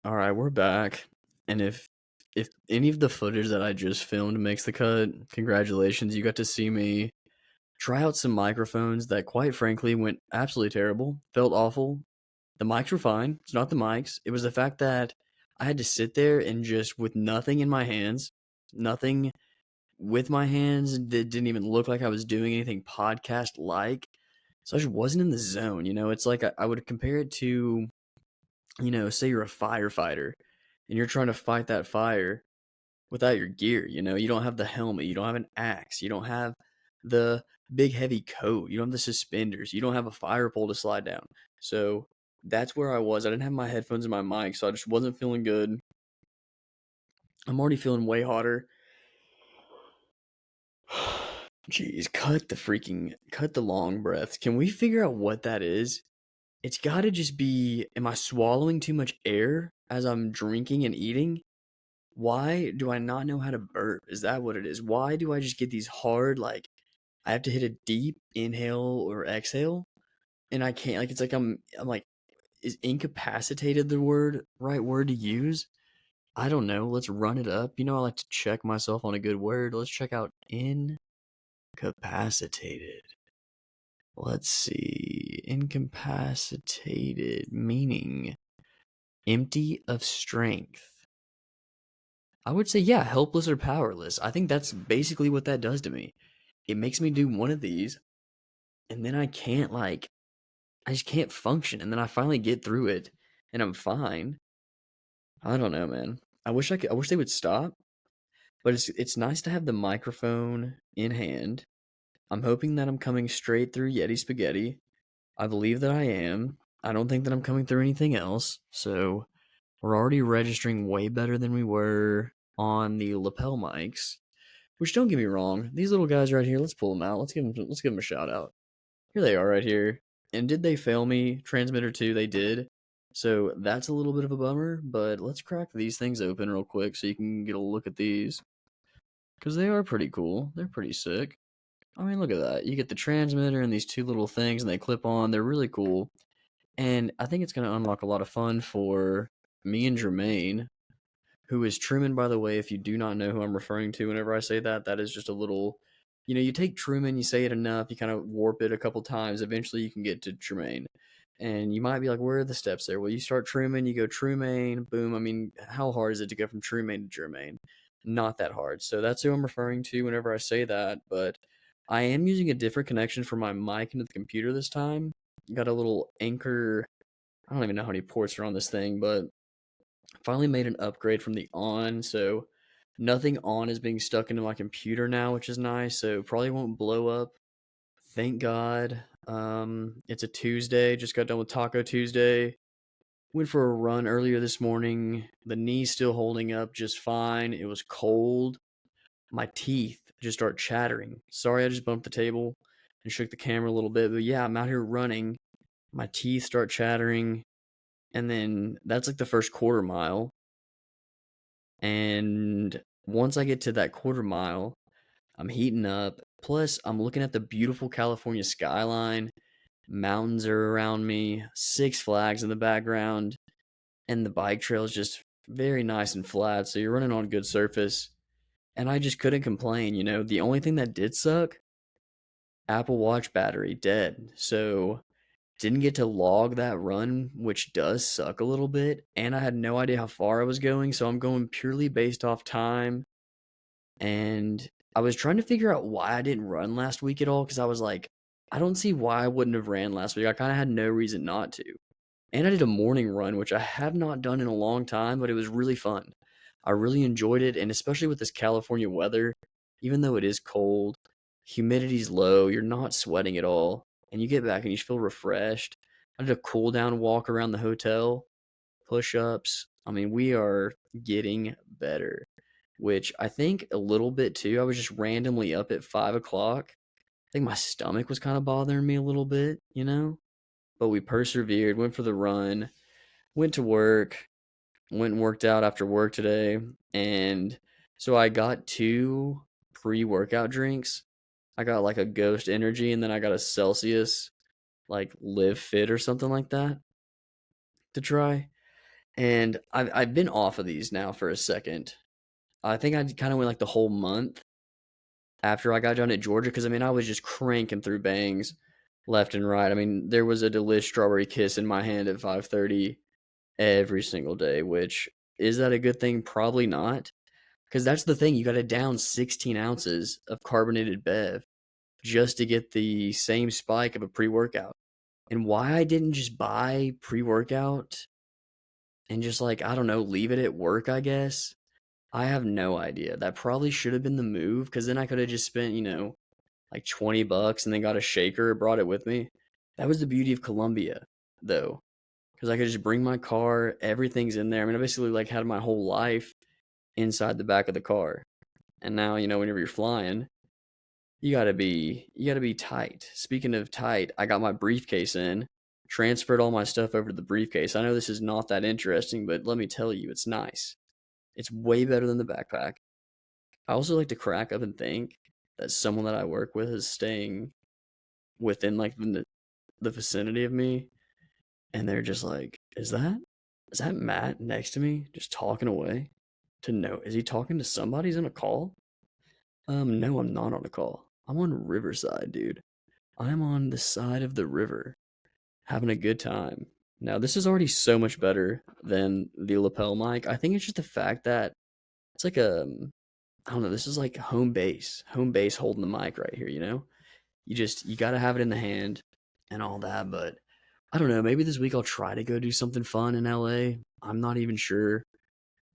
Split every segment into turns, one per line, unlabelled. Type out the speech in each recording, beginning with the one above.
All right, we're back. And if any of the footage that I just filmed makes the cut, congratulations. You got to see me try out some microphones that quite frankly went absolutely terrible. Felt awful. The mics were fine. It's not the mics. It was the fact that I had to sit there and just with nothing in my hands, nothing with my hands that didn't even look like I was doing anything podcast like. So I just wasn't in the zone, It's like I would compare it to, say you're a firefighter and you're trying to fight that fire without your gear. You don't have the helmet, you don't have an axe, you don't have the big heavy coat, you don't have the suspenders, you don't have a fire pole to slide down. So that's where I was. I didn't have my headphones and my mic, so I just wasn't feeling good. I'm already feeling way hotter. Jeez, cut the long breaths. Can we figure out what that is? It's got to just be, am I swallowing too much air as I'm drinking and eating? Why do I not know how to burp? Is that what it is? Why do I just get these hard, like, I have to hit a deep inhale or exhale? And I can't, like, it's like I'm like, is incapacitated the right word to use? I don't know. Let's run it up. I like to check myself on a good word. Let's check out incapacitated. Let's see. Incapacitated meaning empty of strength. I would say, yeah, helpless or powerless. I think that's basically what that does to me. It makes me do one of these, and then I just can't function. And then I finally get through it, and I'm fine. I don't know, man. I wish they would stop, but it's nice to have the microphone in hand. I'm hoping that I'm coming straight through Yeti Spaghetti. I believe that I am. I don't think that I'm coming through anything else. So we're already registering way better than we were on the lapel mics. Which, don't get me wrong, these little guys right here. Let's pull them out. Let's give them a shout out. Here they are right here. And did they fail me? Transmitter 2, they did. So that's a little bit of a bummer. But let's crack these things open real quick so you can get a look at these, because they are pretty cool. They're pretty sick. I mean, look at that. You get the transmitter and these two little things, and they clip on. They're really cool. And I think it's going to unlock a lot of fun for me and Jermaine, who is Truman, by the way. If you do not know who I'm referring to whenever I say that, that is just a little, you take Truman, you say it enough, you kind of warp it a couple times. Eventually, you can get to Jermaine. And you might be like, where are the steps there? Well, you start Truman, you go Trumaine, boom. I mean, how hard is it to go from Trumaine to Jermaine? Not that hard. So that's who I'm referring to whenever I say that. But I am using a different connection for my mic into the computer this time. Got a little Anchor. I don't even know how many ports are on this thing, but finally made an upgrade from the on, so nothing on is being stuck into my computer now, which is nice. So probably won't blow up. Thank God. It's a Tuesday. Just got done with Taco Tuesday. Went for a run earlier this morning. The knee's still holding up just fine. It was cold. My teeth just start chattering. Sorry, I just bumped the table and shook the camera a little bit, but yeah, I'm out here running. My teeth start chattering, and then that's like the first quarter mile. And once I get to that quarter mile, I'm heating up. Plus, I'm looking at the beautiful California skyline. Mountains are around me, Six Flags in the background, and the bike trail is just very nice and flat. So you're running on good surface. And I just couldn't complain. The only thing that did suck, Apple Watch battery dead. So didn't get to log that run, which does suck a little bit. And I had no idea how far I was going. So I'm going purely based off time. And I was trying to figure out why I didn't run last week at all, because I was like, I don't see why I wouldn't have ran last week. I kind of had no reason not to. And I did a morning run, which I have not done in a long time, but it was really fun. I really enjoyed it, and especially with this California weather, even though it is cold, humidity's low, you're not sweating at all, and you get back and you feel refreshed. I did a cool down walk around the hotel, push ups. I mean, we are getting better, which I think a little bit too. I was just randomly up at 5 o'clock. I think my stomach was kind of bothering me a little bit. But we persevered, went for the run, went to work, went and worked out after work today. And so I got two pre workout drinks. I got like a Ghost Energy, and then I got a Celsius, like Live Fit or something like that, to try. And I've been off of these now for a second. I think I kind of went like the whole month after I got done at Georgia because I mean I was just cranking through bangs left and right. I mean there was a delish strawberry kiss in my hand at 5:30 every single day. Which is that a good thing? Probably not, because that's the thing. You got to down 16 ounces of carbonated Bev just to get the same spike of a pre workout. And why I didn't just buy pre workout and just like I don't know leave it at work, I guess. I have no idea. That probably should have been the move because then I could have just spent, like $20 and then got a shaker, brought it with me. That was the beauty of Colombia, though, because I could just bring my car. Everything's in there. I mean, I basically like had my whole life inside the back of the car. And now, whenever you're flying, you gotta be tight. Speaking of tight, I got my briefcase in, transferred all my stuff over to the briefcase. I know this is not that interesting, but let me tell you, it's nice. It's way better than the backpack. I also like to crack up and think that someone that I work with is staying within like the vicinity of me, and they're just like, is that Matt next to me just talking away? To know, is he talking to somebody? He's on a call? No, I'm not on a call. I'm on Riverside, dude. I'm on the side of the river, having a good time. Now, this is already so much better than the lapel mic. I think it's just the fact that it's like I don't know, this is like home base holding the mic right here, you got to have it in the hand and all that. But I don't know, maybe this week I'll try to go do something fun in LA. I'm not even sure.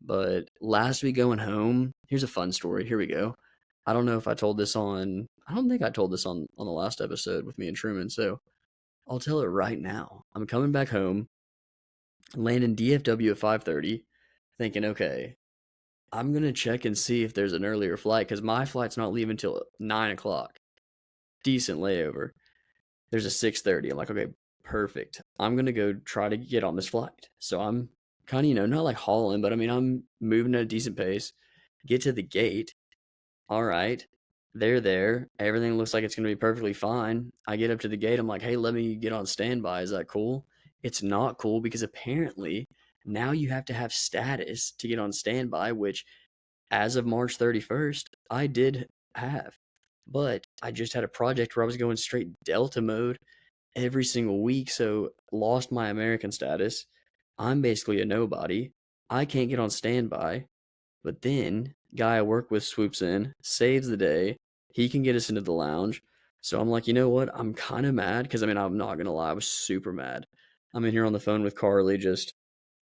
But last week going home, here's a fun story. Here we go. I don't know if I told this on, I don't think I told this on the last episode with me and Truman. So I'll tell it right now. I'm coming back home, landing DFW at 5:30, thinking, okay, I'm gonna check and see if there's an earlier flight because my flight's not leaving till 9 o'clock. Decent layover. There's a 6:30. I'm like, okay, perfect. I'm gonna go try to get on this flight. So I'm kind of, not like hauling, but I mean I'm moving at a decent pace. Get to the gate. All right. They're there. Everything looks like it's gonna be perfectly fine. I get up to the gate. I'm like, hey, let me get on standby. Is that cool? It's not cool because apparently now you have to have status to get on standby, which as of March 31st, I did have. But I just had a project where I was going straight Delta mode every single week, so lost my American status. I'm basically a nobody. I can't get on standby. But then, guy I work with swoops in, saves the day. He can get us into the lounge. So I'm like, you know what? I'm kind of mad because I mean, I'm not gonna lie, I was super mad. I'm in here on the phone with Carly,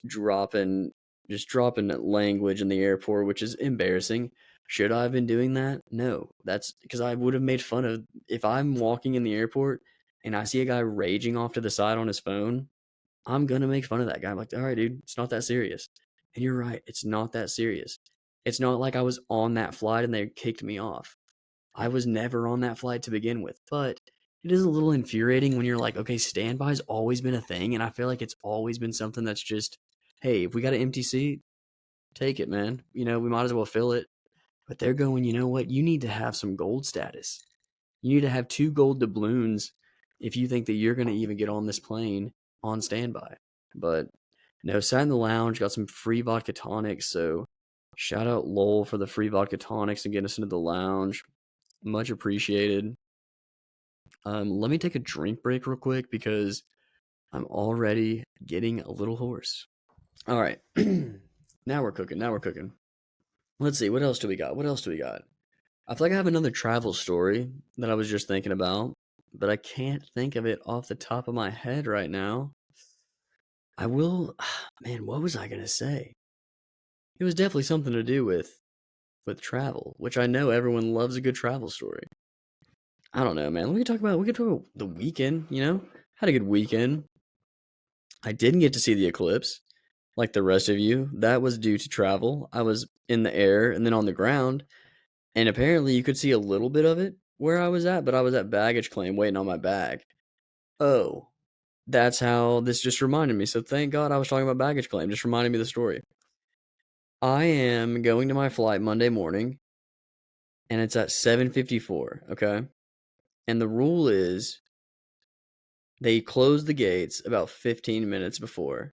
dropping just dropping language in the airport, which is embarrassing. Should I have been doing that? No. That's because I would have made fun of if I'm walking in the airport and I see a guy raging off to the side on his phone, I'm gonna make fun of that guy. I'm like, all right, dude, it's not that serious. And you're right, it's not that serious. It's not like I was on that flight and they kicked me off. I was never on that flight to begin with, but it is a little infuriating when you're like, okay, standby's always been a thing, and I feel like it's always been something that's just, hey, if we got an empty seat, take it, man. We might as well fill it. But they're going, you know what? You need to have some gold status. You need to have 2 gold doubloons if you think that you're going to even get on this plane on standby. But no, sat in the lounge, got some free vodka tonics. So shout out Lowell for the free vodka tonics and getting us into the lounge. Much appreciated. Let me take a drink break real quick because I'm already getting a little hoarse. All right. Now we're cooking. Now we're cooking. Let's see. What else do we got? What else do we got? I feel like I have another travel story that I was just thinking about, but I can't think of it off the top of my head right now. I will, man, what was I going to say? It was definitely something to do with travel, which I know everyone loves a good travel story. I don't know, man. We could talk about the weekend, Had a good weekend. I didn't get to see the eclipse like the rest of you. That was due to travel. I was in the air and then on the ground, and apparently you could see a little bit of it where I was at, but I was at baggage claim waiting on my bag. Oh, that's how this just reminded me. So thank God I was talking about baggage claim. Just reminded me of the story. I am going to my flight Monday morning, and it's at 7:54. Okay, and the rule is they close the gates about 15 minutes before.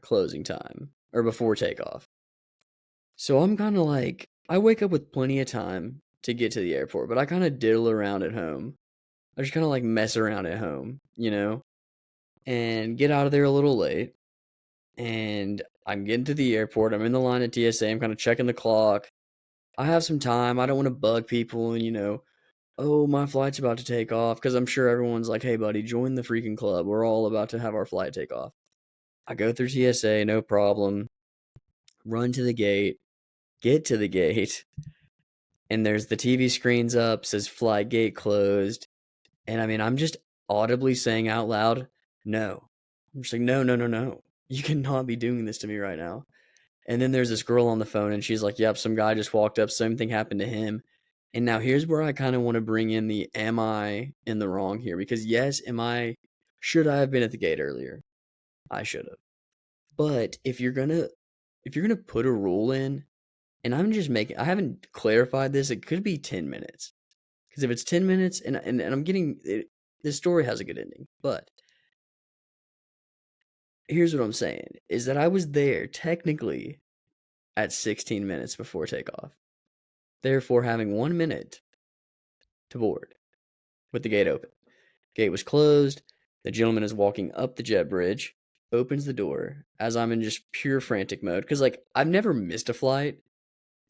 closing time or before takeoff. So I'm kind of like, I wake up with plenty of time to get to the airport, but I kind of diddle around at home. I just kind of like mess around at home, and get out of there a little late. And I'm getting to the airport. I'm in the line at TSA. I'm kind of checking the clock. I have some time. I don't want to bug people and, oh, my flight's about to take off because I'm sure everyone's like, hey, buddy, join the freaking club. We're all about to have our flight take off. I go through TSA, no problem. Run to the gate, get to the gate, and there's the TV screens up, says flight gate closed. And I mean, I'm just audibly saying out loud, no. I'm just like, no, no, no, no. You cannot be doing this to me right now. And then there's this girl on the phone, and she's like, yep, some guy just walked up. Same thing happened to him. And now here's where I kind of want to bring in the am I in the wrong here? Because yes, should I have been at the gate earlier? I should have. But if you're gonna put a rule in, and I haven't clarified this, it could be 10 minutes. Because if it's 10 minutes, and I'm getting it, this story has a good ending. But here's what I'm saying is that I was there technically at 16 minutes before takeoff, therefore having 1 minute to board with the gate open. Gate was closed. The gentleman is walking up the jet bridge, opens the door as I'm in just pure frantic mode. Because, like, I've never missed a flight,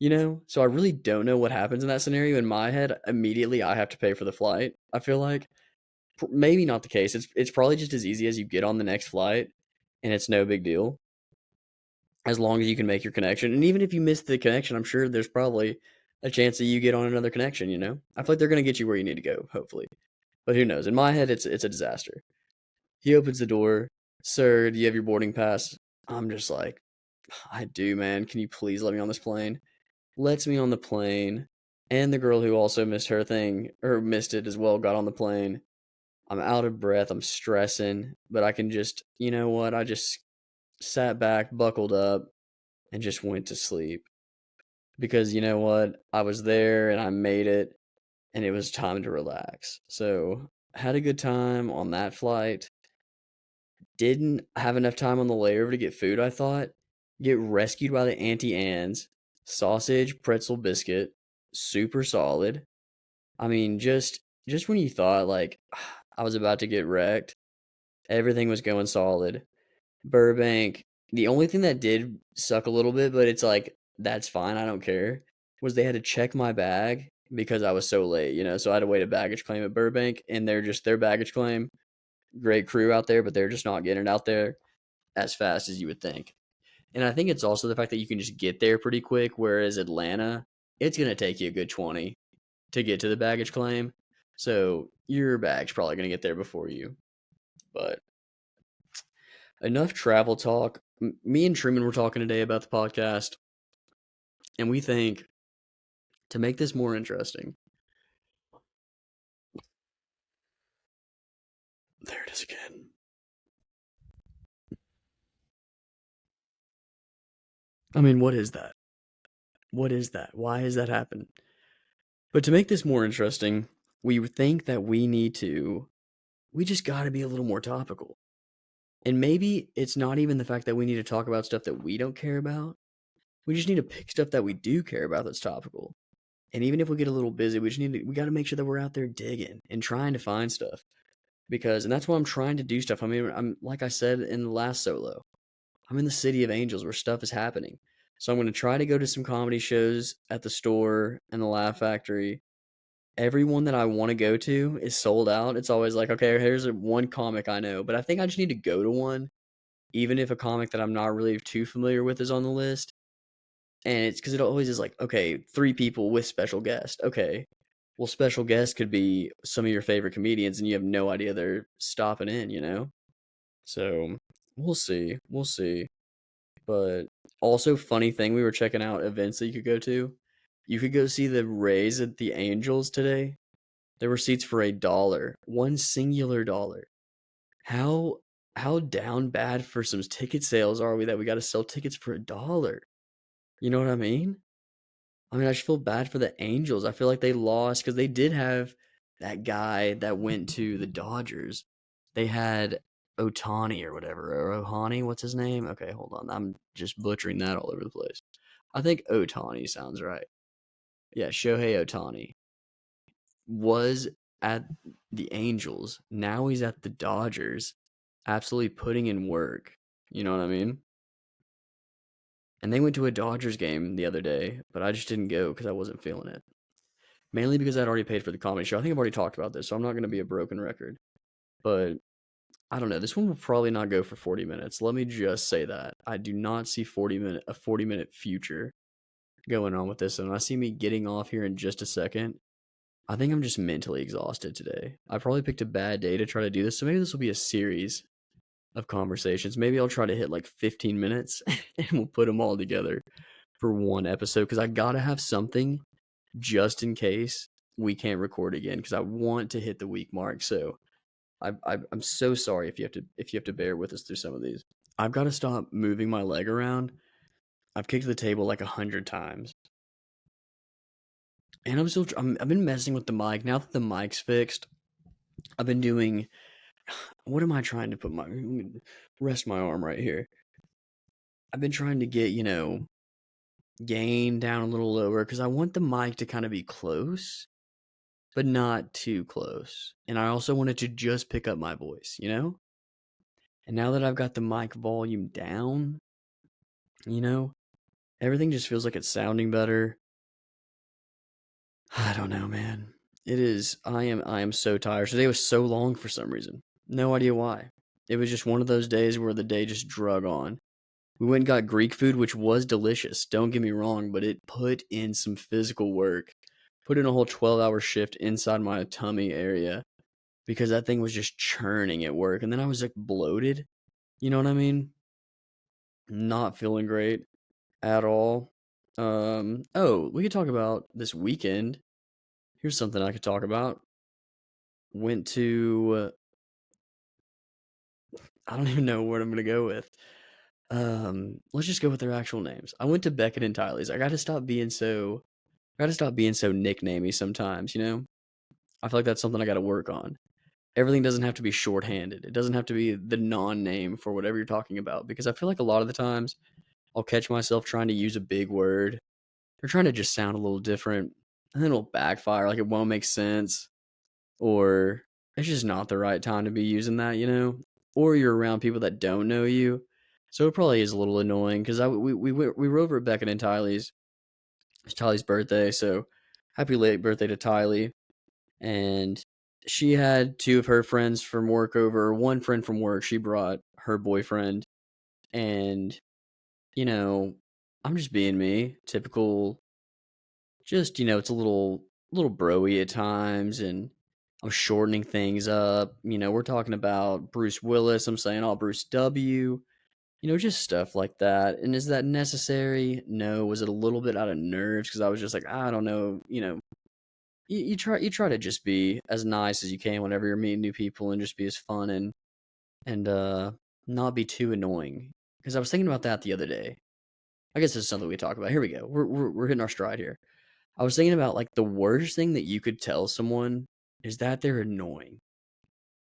So I really don't know what happens in that scenario. In my head, immediately I have to pay for the flight. I feel like maybe not the case. It's probably just as easy as you get on the next flight, and it's no big deal as long as you can make your connection. And even if you miss the connection, I'm sure there's probably a chance that you get on another connection. I feel like they're gonna get you where you need to go, hopefully. But who knows? In my head, it's a disaster. He opens the door. Sir, do you have your boarding pass? I'm just like, I do, man. Can you please let me on this plane? Lets me on the plane. And the girl who also missed her thing, or missed it as well, got on the plane. I'm out of breath. I'm stressing. But I can just, you know what? I just sat back, buckled up, and just went to sleep. Because you know what? I was there and I made it, and it was time to relax. So, had a good time on that flight. Didn't have enough time on the layover to get food, I thought. Get rescued by the Auntie Anne's. Sausage, pretzel, biscuit. Super solid. I mean, just when you thought like I was about to get wrecked, everything was going solid. Burbank, the only thing that did suck a little bit, but it's like that's fine, I don't care, was they had to check my bag because I was so late. So I had to wait a baggage claim at Burbank, and they're just their baggage claim. Great crew out there, but they're just not getting it out there as fast as you would think. And I think it's also the fact that you can just get there pretty quick, whereas Atlanta, it's going to take you a good 20 to get to the baggage claim. So your bag's probably going to get there before you. But enough travel talk. Me and Truman were talking today about the podcast, and we think to make this more interesting. There it is again. I mean, what is that? What is that? Why has that happened? But to make this more interesting, we think that we just got to be a little more topical. And maybe it's not even the fact that we need to talk about stuff that we don't care about. We just need to pick stuff that we do care about that's topical. And even if we get a little busy, we got to make sure that we're out there digging and trying to find stuff. And that's why I'm trying to do stuff. I mean, I'm like I said in the last solo, I'm in the city of angels where stuff is happening. So I'm going to try to go to some comedy shows at the store and the Laugh Factory. Everyone that I want to go to is sold out. It's always like, okay, here's one comic I know, but I think I just need to go to one, even if a comic that I'm not really too familiar with is on the list. And it's because it always is like, okay, 3 people with special guest. Okay, well, special guest could be some of your favorite comedians, and you have no idea they're stopping in. So we'll see, we'll see. But also, funny thing, we were checking out events that you could go to. You could go see the Rays at the Angels today. There were seats for $1, one singular dollar. How how down bad for some ticket sales are we that we got to sell tickets for $1? You know what I mean? I mean, I just feel bad for the Angels. I feel like they lost because they did have that guy that went to the Dodgers. They had Otani or whatever, or Ohani. What's his name? Okay, hold on. I'm just butchering that all over the place. I think Otani sounds right. Yeah, Shohei Otani was at the Angels. Now he's at the Dodgers, absolutely putting in work. You know what I mean? And they went to a Dodgers game the other day, but I just didn't go because I wasn't feeling it. Mainly because I'd already paid for the comedy show. I think I've already talked about this, so I'm not going to be a broken record. But I don't know. This one will probably not go for 40 minutes. Let me just say that. I do not see 40-minute future going on with this. And I see me getting off here in just a second. I think I'm just mentally exhausted today. I probably picked a bad day to try to do this. So maybe this will be a series of conversations. Maybe I'll try to hit like 15 minutes and we'll put them all together for one episode because I got to have something just in case we can't record again because I want to hit the week mark. So I'm so sorry if you have to bear with us through some of these. I've got to stop moving my leg around. I've kicked the table like 100 times, and I've been messing with the mic. Now that the mic's fixed, I've been doing. What am I trying to put my rest my arm right here? I've been trying to get gain down a little lower because I want the mic to kind of be close, but not too close. And I also wanted to just pick up my voice. And now that I've got the mic volume down, you know, everything just feels like it's sounding better. I don't know, man. It is I am so tired. Today was so long for some reason. No idea why. It was just one of those days where the day just drug on. We went and got Greek food, which was delicious. Don't get me wrong, but it put in some physical work. Put in a whole 12-hour shift inside my tummy area because that thing was just churning at work. And then I was like bloated. You know what I mean? Not feeling great at all. Oh, we could talk about this weekend. Here's something I could talk about. Went to I don't even know what I'm gonna go with. Let's just go with their actual names. I went to Beckett and Tiley's. I gotta stop being so nicknamey sometimes. I feel like that's something I gotta work on. Everything doesn't have to be shorthanded. It doesn't have to be the non-name for whatever you're talking about. Because I feel like a lot of the times I'll catch myself trying to use a big word or trying to just sound a little different, and then it'll backfire. Like it won't make sense, or it's just not the right time to be using that. Or you're around people that don't know you, so it probably is a little annoying. Because we were over at Beckett and Tylee's. It's Tylee's birthday, so happy late birthday to Tylee. And she had two of her friends from work over. One friend from work, she brought her boyfriend, and you know, I'm just being me, typical. Just it's a little broy at times, and I'm shortening things up. We're talking about Bruce Willis. I'm saying, oh, Bruce W. Just stuff like that. And is that necessary? No. Was it a little bit out of nerves because I was just like, I don't know. You try to just be as nice as you can whenever you're meeting new people, and just be as fun and not be too annoying. Because I was thinking about that the other day. I guess this is something we talk about. Here we go. We're hitting our stride here. I was thinking about like the worst thing that you could tell someone is that they're annoying.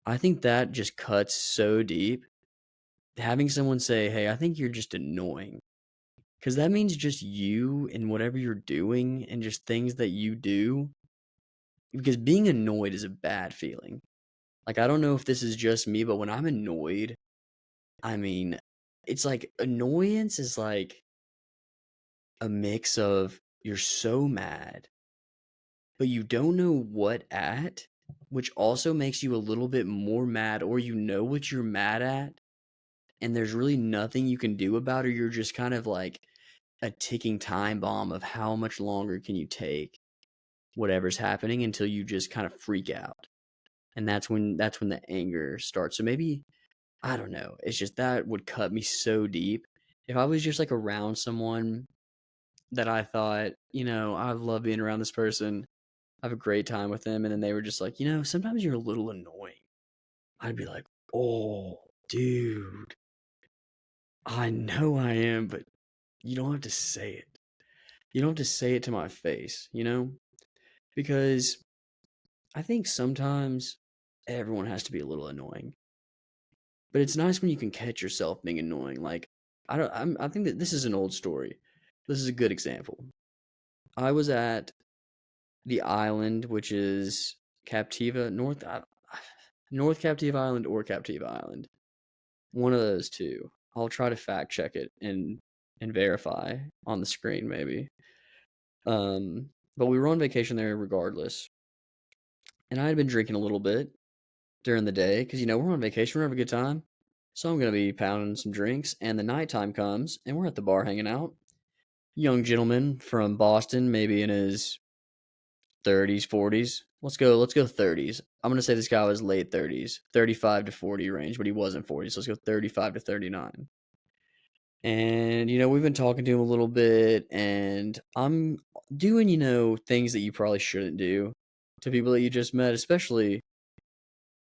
I think that just cuts so deep. Having someone say, "Hey, I think you're just annoying." Cuz that means just you and whatever you're doing and just things that you do. Because being annoyed is a bad feeling. Like I don't know if this is just me, but when I'm annoyed, I mean, it's like annoyance is like a mix of you're so mad but you don't know what at, which also makes you a little bit more mad, or you know what you're mad at, and there's really nothing you can do about it, or you're just kind of like a ticking time bomb of how much longer can you take whatever's happening until you just kind of freak out. And that's when the anger starts. So maybe I don't know. It's just that would cut me so deep. If I was just like around someone that I thought, I love being around this person, I have a great time with them, and then they were just like, sometimes you're a little annoying. I'd be like, oh, dude, I know I am, but you don't have to say it. You don't have to say it to my face. Because I think sometimes everyone has to be a little annoying. But it's nice when you can catch yourself being annoying. Like I think that this is an old story. This is a good example. I was at the island, which is Captiva, North Captiva Island or Captiva Island. One of those two. I'll try to fact check it and verify on the screen maybe. But we were on vacation there regardless, and I had been drinking a little bit during the day because we're on vacation, we're having a good time. So I'm gonna be pounding some drinks, and the nighttime comes, and we're at the bar hanging out. Young gentleman from Boston, maybe in his 30s, 40s. Let's go 30s. I'm gonna say this guy was late 30s, 35 to 40 range, but he wasn't 40, so let's go 35 to 39. And we've been talking to him a little bit, and I'm doing things that you probably shouldn't do to people that you just met, especially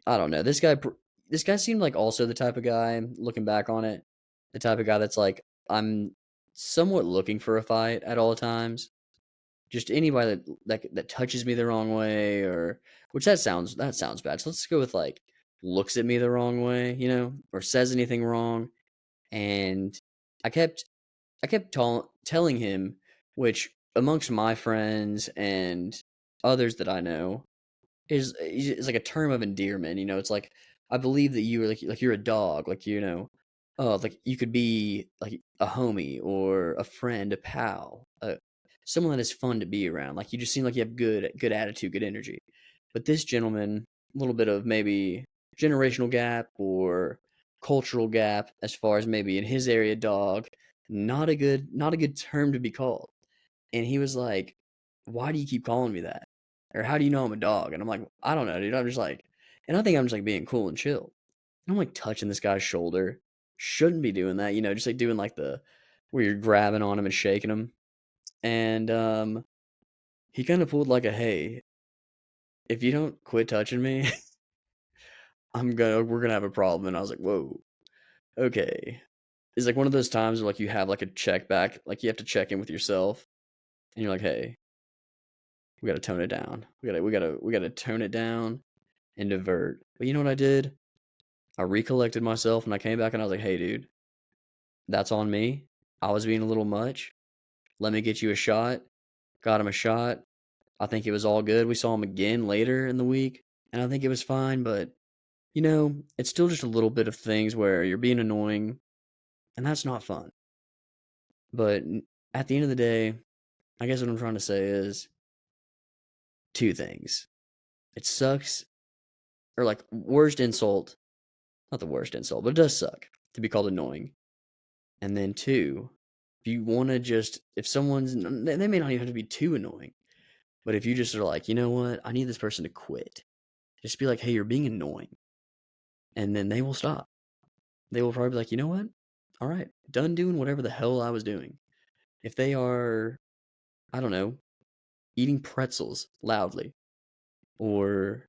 I don't know. This guy seemed like also the type of guy, looking back on it, the type of guy that's like, I'm somewhat looking for a fight at all times. Just anybody that touches me the wrong way, or which that sounds bad. So let's go with like looks at me the wrong way, or says anything wrong. And I kept telling him, which amongst my friends and others that I know is like a term of endearment. It's like I believe that you are like you're a dog, like like you could be like a homie or a friend, a pal, someone that is fun to be around. Like you just seem like you have good attitude, good energy. But this gentleman, a little bit of maybe generational gap or cultural gap as far as maybe in his area, dog, not a good term to be called. And he was like, "Why do you keep calling me that? Or how do you know I'm a dog?" And I'm like, "I don't know, dude. I'm just like," and I think I'm just like being cool and chill. And I'm like touching this guy's shoulder. Shouldn't be doing that, just like doing like the where you're grabbing on him and shaking him. And he kind of pulled like a, "Hey, if you don't quit touching me, we're gonna have a problem." And I was like, "Whoa, okay." It's like one of those times where like you have like a check back, like you have to check in with yourself, and you're like, "Hey, we gotta tone it down. We gotta tone it down and divert." But you know what I did? I recollected myself and I came back and I was like, "Hey, dude, that's on me. I was being a little much. Let me get you a shot." Got him a shot. I think it was all good. We saw him again later in the week, and I think it was fine. But it's still just a little bit of things where you're being annoying, and that's not fun. But at the end of the day, I guess what I'm trying to say is two things. It sucks, or like worst insult, not the worst insult, but it does suck to be called annoying. And then two, if you want to just, if someone's, they may not even have to be too annoying, but if you just are like, you know what, I need this person to quit, just be like, "Hey, you're being annoying." And then they will stop. They will probably be like, "You know what? All right, done doing whatever the hell I was doing." If they are, I don't know, eating pretzels loudly, or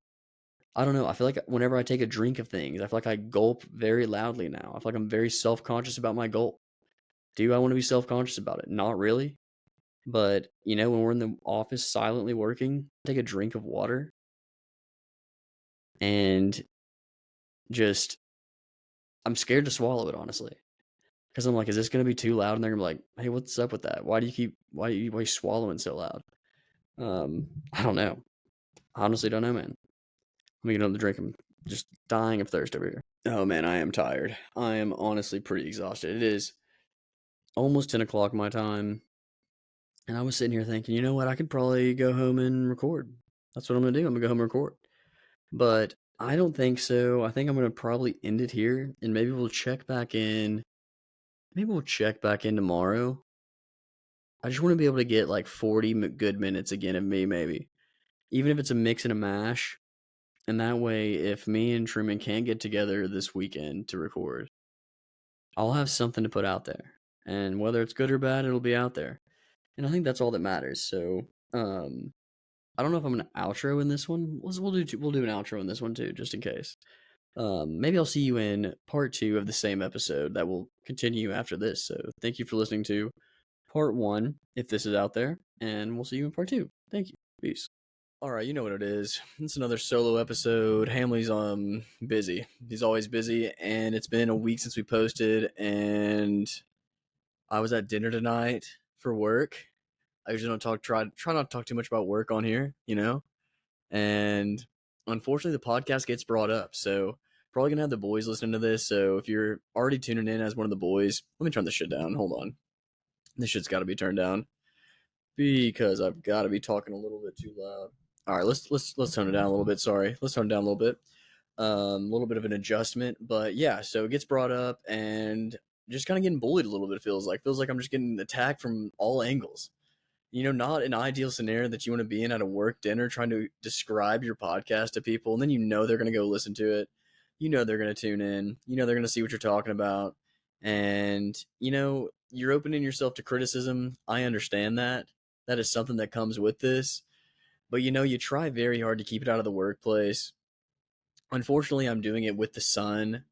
I don't know, I feel like whenever I take a drink of things, I feel like I gulp very loudly now. I feel like I'm very self conscious about my gulp. Do I want to be self conscious about it? Not really. But, when we're in the office silently working, take a drink of water and just, I'm scared to swallow it, honestly. Because I'm like, is this going to be too loud? And they're going to be like, "Hey, what's up with that? Why are you swallowing so loud?" I don't know. I honestly don't know, man. Let me get another drink. I'm just dying of thirst over here. Oh, man, I am tired. I am honestly pretty exhausted. It is almost 10 o'clock my time. And I was sitting here thinking, you know what? I could probably go home and record. That's what I'm going to do. I'm going to go home and record. But I don't think so. I think I'm going to probably end it here. And maybe we'll check back in. Maybe we'll check back in tomorrow. I just want to be able to get like 40 good minutes again of me, maybe. Even if it's a mix and a mash. And that way, if me and Truman can't get together this weekend to record, I'll have something to put out there. And whether it's good or bad, it'll be out there. And I think that's all that matters. So, I don't know if I'm gonna outro in this one. We'll do an outro in this one too, just in case. Maybe I'll see you in part two of the same episode that will continue after this. So thank you for listening to part one, if this is out there, and we'll see you in part two. Thank you. Peace. All right, you know what it is. It's another solo episode. Hamley's busy. He's always busy, and it's been a week since we posted. And I was at dinner tonight for work. I usually don't try not to talk too much about work on here, you know. And unfortunately, the podcast gets brought up, so probably gonna have the boys listening to this. So if you're already tuning in as one of the boys, let me turn this shit down. Hold on, this shit's got to be turned down because I've got to be talking a little bit too loud. All right, let's tone it down a little bit. Sorry, let's tone it down a little bit. A little bit of an adjustment, but yeah. So it gets brought up, and just kind of getting bullied a little bit. Feels like I'm just getting attacked from all angles. Not an ideal scenario that you want to be in at a work dinner, trying to describe your podcast to people, and then they're going to go listen to it. They're going to tune in. They're going to see what you're talking about, and you're opening yourself to criticism. I understand that. That is something that comes with this. But you try very hard to keep it out of the workplace. Unfortunately, I'm doing it with the son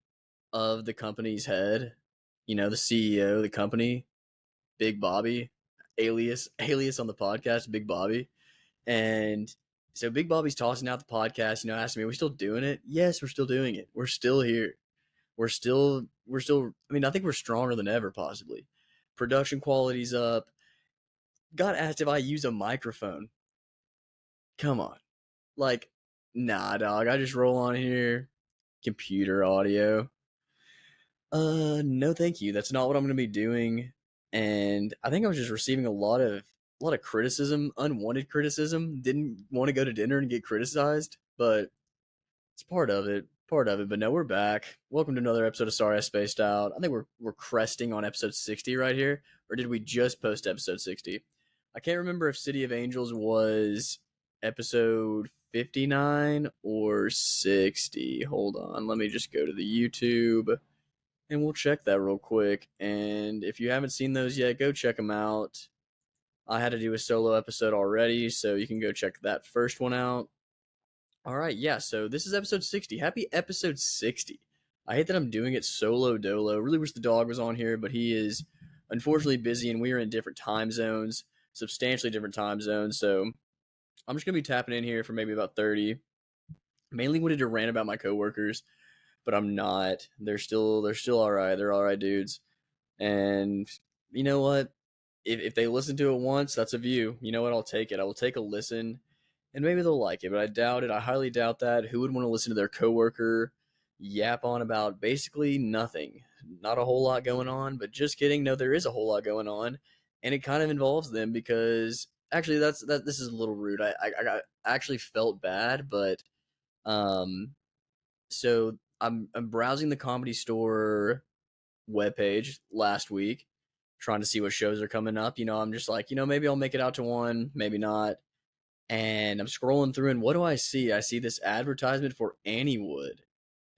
of the company's head, the CEO of the company, Big Bobby, alias on the podcast, Big Bobby. And so Big Bobby's tossing out the podcast, asking me, are we still doing it? Yes, we're still doing it. We're still here. We're still, I mean, I think we're stronger than ever, possibly. Production quality's up. Got asked if I use a microphone. Come on. Like, nah, dog. I just roll on here. Computer audio. No, thank you. That's not what I'm going to be doing. And I think I was just receiving a lot of criticism, unwanted criticism. Didn't want to go to dinner and get criticized, but it's part of it. Part of it. But no, we're back. Welcome to another episode of Sorry I Spaced Out. I think we're cresting on episode 60 right here. Or did we just post episode 60? I can't remember if City of Angels was episode 59 or 60. Hold on. Let me just go to the YouTube and we'll check that real quick. And if you haven't seen those yet, go check them out. I had to do a solo episode already, so you can go check that first one out. All right, yeah, so this is episode 60. Happy episode 60. I hate that I'm doing it solo dolo. Really wish the dog was on here, but he is unfortunately busy and we are in different time zones, substantially different time zones. So I'm just going to be tapping in here for maybe about 30. Mainly wanted to rant about my coworkers, but I'm not. They're still all right. They're all right dudes. And you know what? If they listen to it once, that's a view. You know what? I'll take it. I will take a listen, and maybe they'll like it. But I doubt it. I highly doubt that. Who would want to listen to their coworker yap on about basically nothing? Not a whole lot going on. But just kidding. No, there is a whole lot going on, and it kind of involves them because actually, that. This is a little rude. I actually felt bad, but um, so I'm browsing the Comedy Store webpage last week, trying to see what shows are coming up. I'm just like, maybe I'll make it out to one, maybe not. And I'm scrolling through, and what do I see? I see this advertisement for Annie Wood.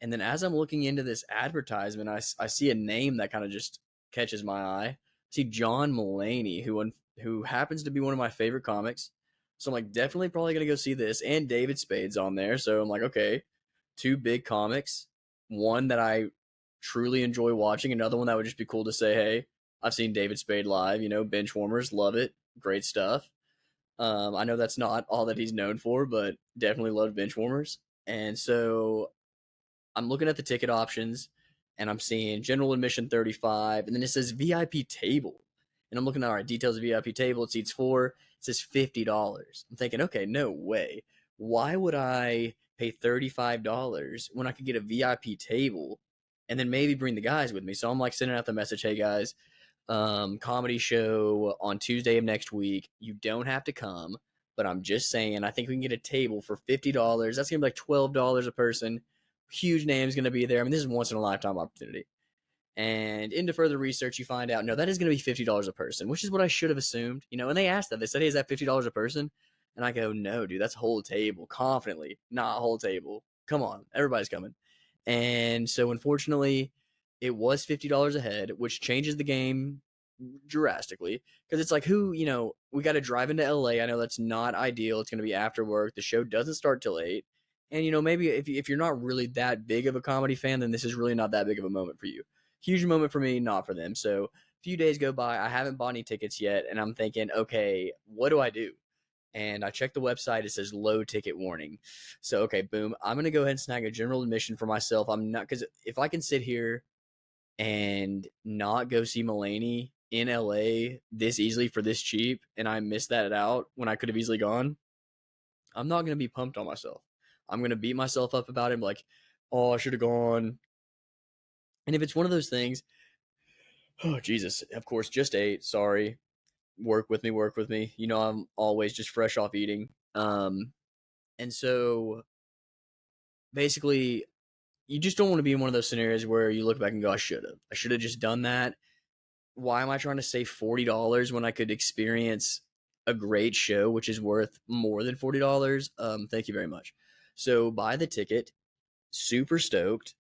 And then as I'm looking into this advertisement, I see a name that kind of just catches my eye. I see John Mulaney, who happens to be one of my favorite comics. So I'm like, definitely probably going to go see this. And David Spade's on there. So I'm like, okay, two big comics. One that I truly enjoy watching. Another one that would just be cool to say, hey, I've seen David Spade live. Benchwarmers, love it. Great stuff. I know that's not all that he's known for, but definitely loved Benchwarmers. And so I'm looking at the ticket options and I'm seeing general admission 35 and then it says VIP table. And I'm looking at all right, details of VIP table, it seats 4, it says $50. I'm thinking, okay, no way. Why would I pay $35 when I could get a VIP table and then maybe bring the guys with me? So I'm like sending out the message, hey guys, comedy show on Tuesday of next week. You don't have to come, but I'm just saying, I think we can get a table for $50. That's gonna be like $12 a person. Huge name's gonna be there. I mean, this is once in a lifetime opportunity. And into further research, you find out, no, that is going to be $50 a person, which is what I should have assumed. And they asked that. They said, hey, is that $50 a person? And I go, no, dude, that's whole table. Confidently, not whole table. Come on, everybody's coming. And so, unfortunately, it was $50 a head, which changes the game drastically. Because it's like, we got to drive into LA. I know that's not ideal. It's going to be after work. The show doesn't start till 8. And, maybe if you're not really that big of a comedy fan, then this is really not that big of a moment for you. Huge moment for me, not for them. So a few days go by. I haven't bought any tickets yet. And I'm thinking, okay, what do I do? and I checked the website. It says low ticket warning. So, okay, boom. I'm going to go ahead and snag a general admission for myself. I'm not, because if I can sit here and not go see Mulaney in LA this easily for this cheap, and I missed that out when I could have easily gone, I'm not going to be pumped on myself. I'm going to beat myself up about it, like, oh, I should have gone. And if it's one of those things, oh, Jesus, of course, just ate. Sorry. Work with me, work with me. You know, I'm always just fresh off eating. And so basically, you just don't want to be in one of those scenarios where you look back and go, I should have. I should have just done that. Why am I trying to save $40 when I could experience a great show, which is worth more than $40? Thank you very much. So buy the ticket, super stoked,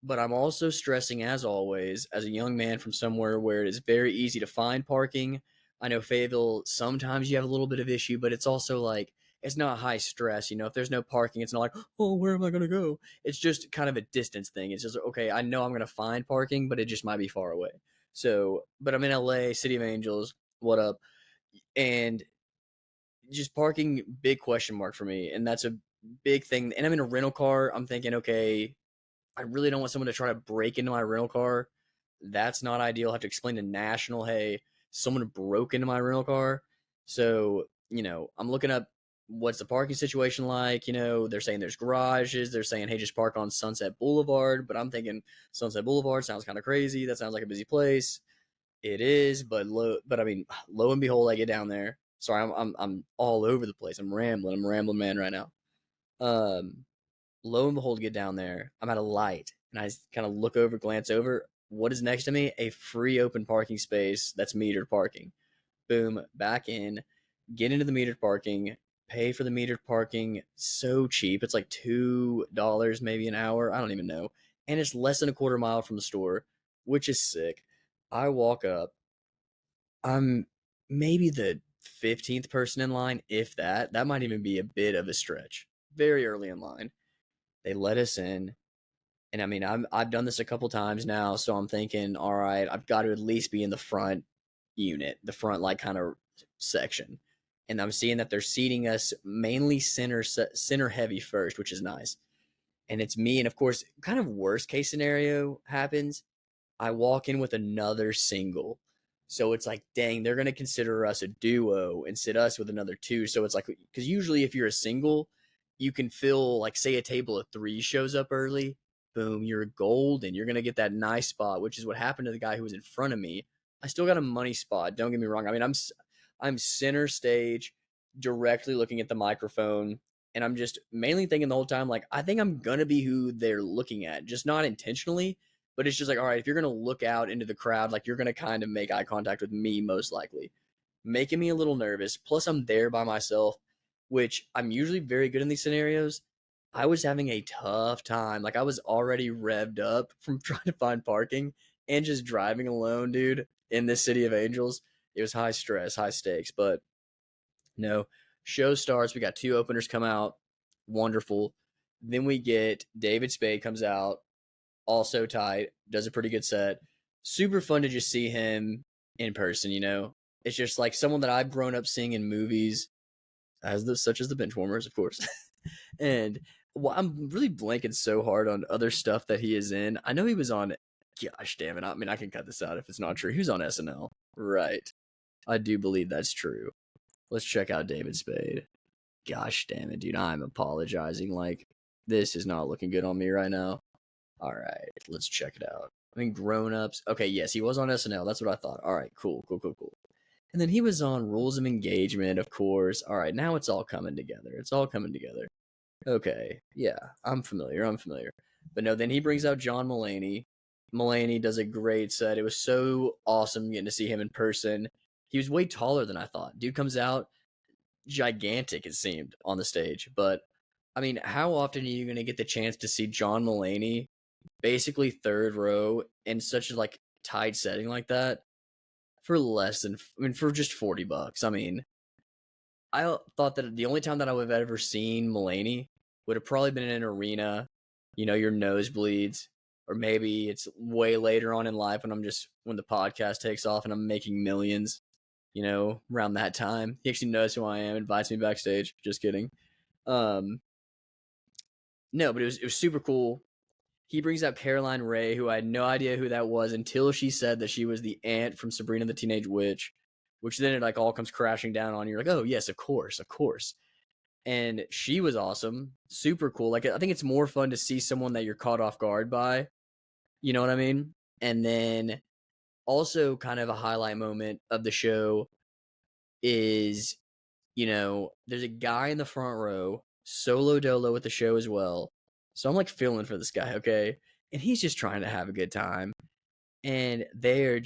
but I'm also stressing, as always, as a young man from somewhere where it is very easy to find parking. I know Fayetteville, sometimes you have a little bit of issue, but it's also like, it's not high stress. You know, if there's no parking, it's not like, oh, where am I going to go? It's just kind of a distance thing. It's just, okay, I know I'm going to find parking, but it just might be far away. So, but I'm in LA, City of Angels, what up? And just parking, big question mark for me. And that's a big thing. And I'm in a rental car. I'm thinking, okay, I really don't want someone to try to break into my rental car. That's not ideal. I have to explain to National, hey, someone broke into my rental car. So, you know, I'm looking up what's the parking situation like. You know, they're saying there's garages. They're saying, hey, just park on Sunset Boulevard. But I'm thinking Sunset Boulevard sounds kind of crazy. That sounds like a busy place. It is, but I mean, lo and behold, I get down there. Sorry, I'm all over the place. I'm rambling. I'm a rambling man right now. Um, Lo and behold, get down there. I'm at a light, and I kind of look over, glance over. What is next to me? A free open parking space that's metered parking. Boom, back in, get into the metered parking, pay for the metered parking. So cheap. It's like $2 maybe an hour. I don't even know. And it's less than a quarter mile from the store, which is sick. I walk up. I'm maybe the 15th person in line, if that. That might even be a bit of a stretch. Very early in line. They let us in. And I mean, I've done this a couple times now, so I'm thinking, all right, I've got to at least be in the front unit, the front like kind of section. And I'm seeing that they're seating us mainly center heavy first, which is nice. And it's me, and of course, kind of worst case scenario happens. I walk in with another single. So it's like, dang, they're going to consider us a duo and sit us with another two. So it's like, because usually if you're a single, you can fill, like, say a table of three shows up early. Boom, you're golden. You're going to get that nice spot, which is what happened to the guy who was in front of me. I still got a money spot. Don't get me wrong. I mean, I'm center stage, directly looking at the microphone. And I'm just mainly thinking the whole time, like, I think I'm going to be who they're looking at, just not intentionally, but it's just like, all right, if you're going to look out into the crowd, like, you're going to kind of make eye contact with me, most likely, making me a little nervous. Plus, I'm there by myself, which I'm usually very good in these scenarios. I was having a tough time. Like, I was already revved up from trying to find parking and just driving alone, dude, in this city of angels. It was high stress, high stakes, but no. Show starts. We got two openers come out. Wonderful. Then we get David Spade comes out, also tight, does a pretty good set. Super fun to just see him in person, you know? It's just like someone that I've grown up seeing in movies, such as the Benchwarmers, of course. And well, I'm really blanking so hard on other stuff that he is in. I know he was on, gosh damn it. I mean, I can cut this out if it's not true. He was on SNL. Right. I do believe that's true. Let's check out David Spade. Gosh damn it, dude. I'm apologizing. Like, this is not looking good on me right now. All right, let's check it out. I mean, Grown Ups. Okay, yes, he was on SNL. That's what I thought. All right, cool. And then he was on Rules of Engagement, of course. All right, now it's all coming together. It's all coming together. Okay, yeah, I'm familiar. But no, then he brings out John Mulaney. Mulaney does a great set. It was so awesome getting to see him in person. He was way taller than I thought. Dude comes out gigantic, it seemed, on the stage. But I mean, how often are you going to get the chance to see John Mulaney basically third row in such a like tight setting like that for less than, I mean, for just $40? I mean, I thought that the only time that I would have ever seen Mulaney would have probably been in an arena, you know, your nosebleeds, or maybe it's way later on in life when when the podcast takes off and I'm making millions. around that time. He actually knows who I am, invites me backstage. Just kidding. Um, no, but it was super cool. He brings up Caroline Ray, who I had no idea who that was until she said that she was the aunt from Sabrina the Teenage Witch, which then it like all comes crashing down on you. You're like, oh yes, of course, of course. And she was awesome, super cool. Like I think it's more fun to see someone that you're caught off guard by. You know what I mean? And then also kind of a highlight moment of the show is, there's a guy in the front row, solo dolo with the show as well. So I'm like feeling for this guy, okay? And he's just trying to have a good time. And they're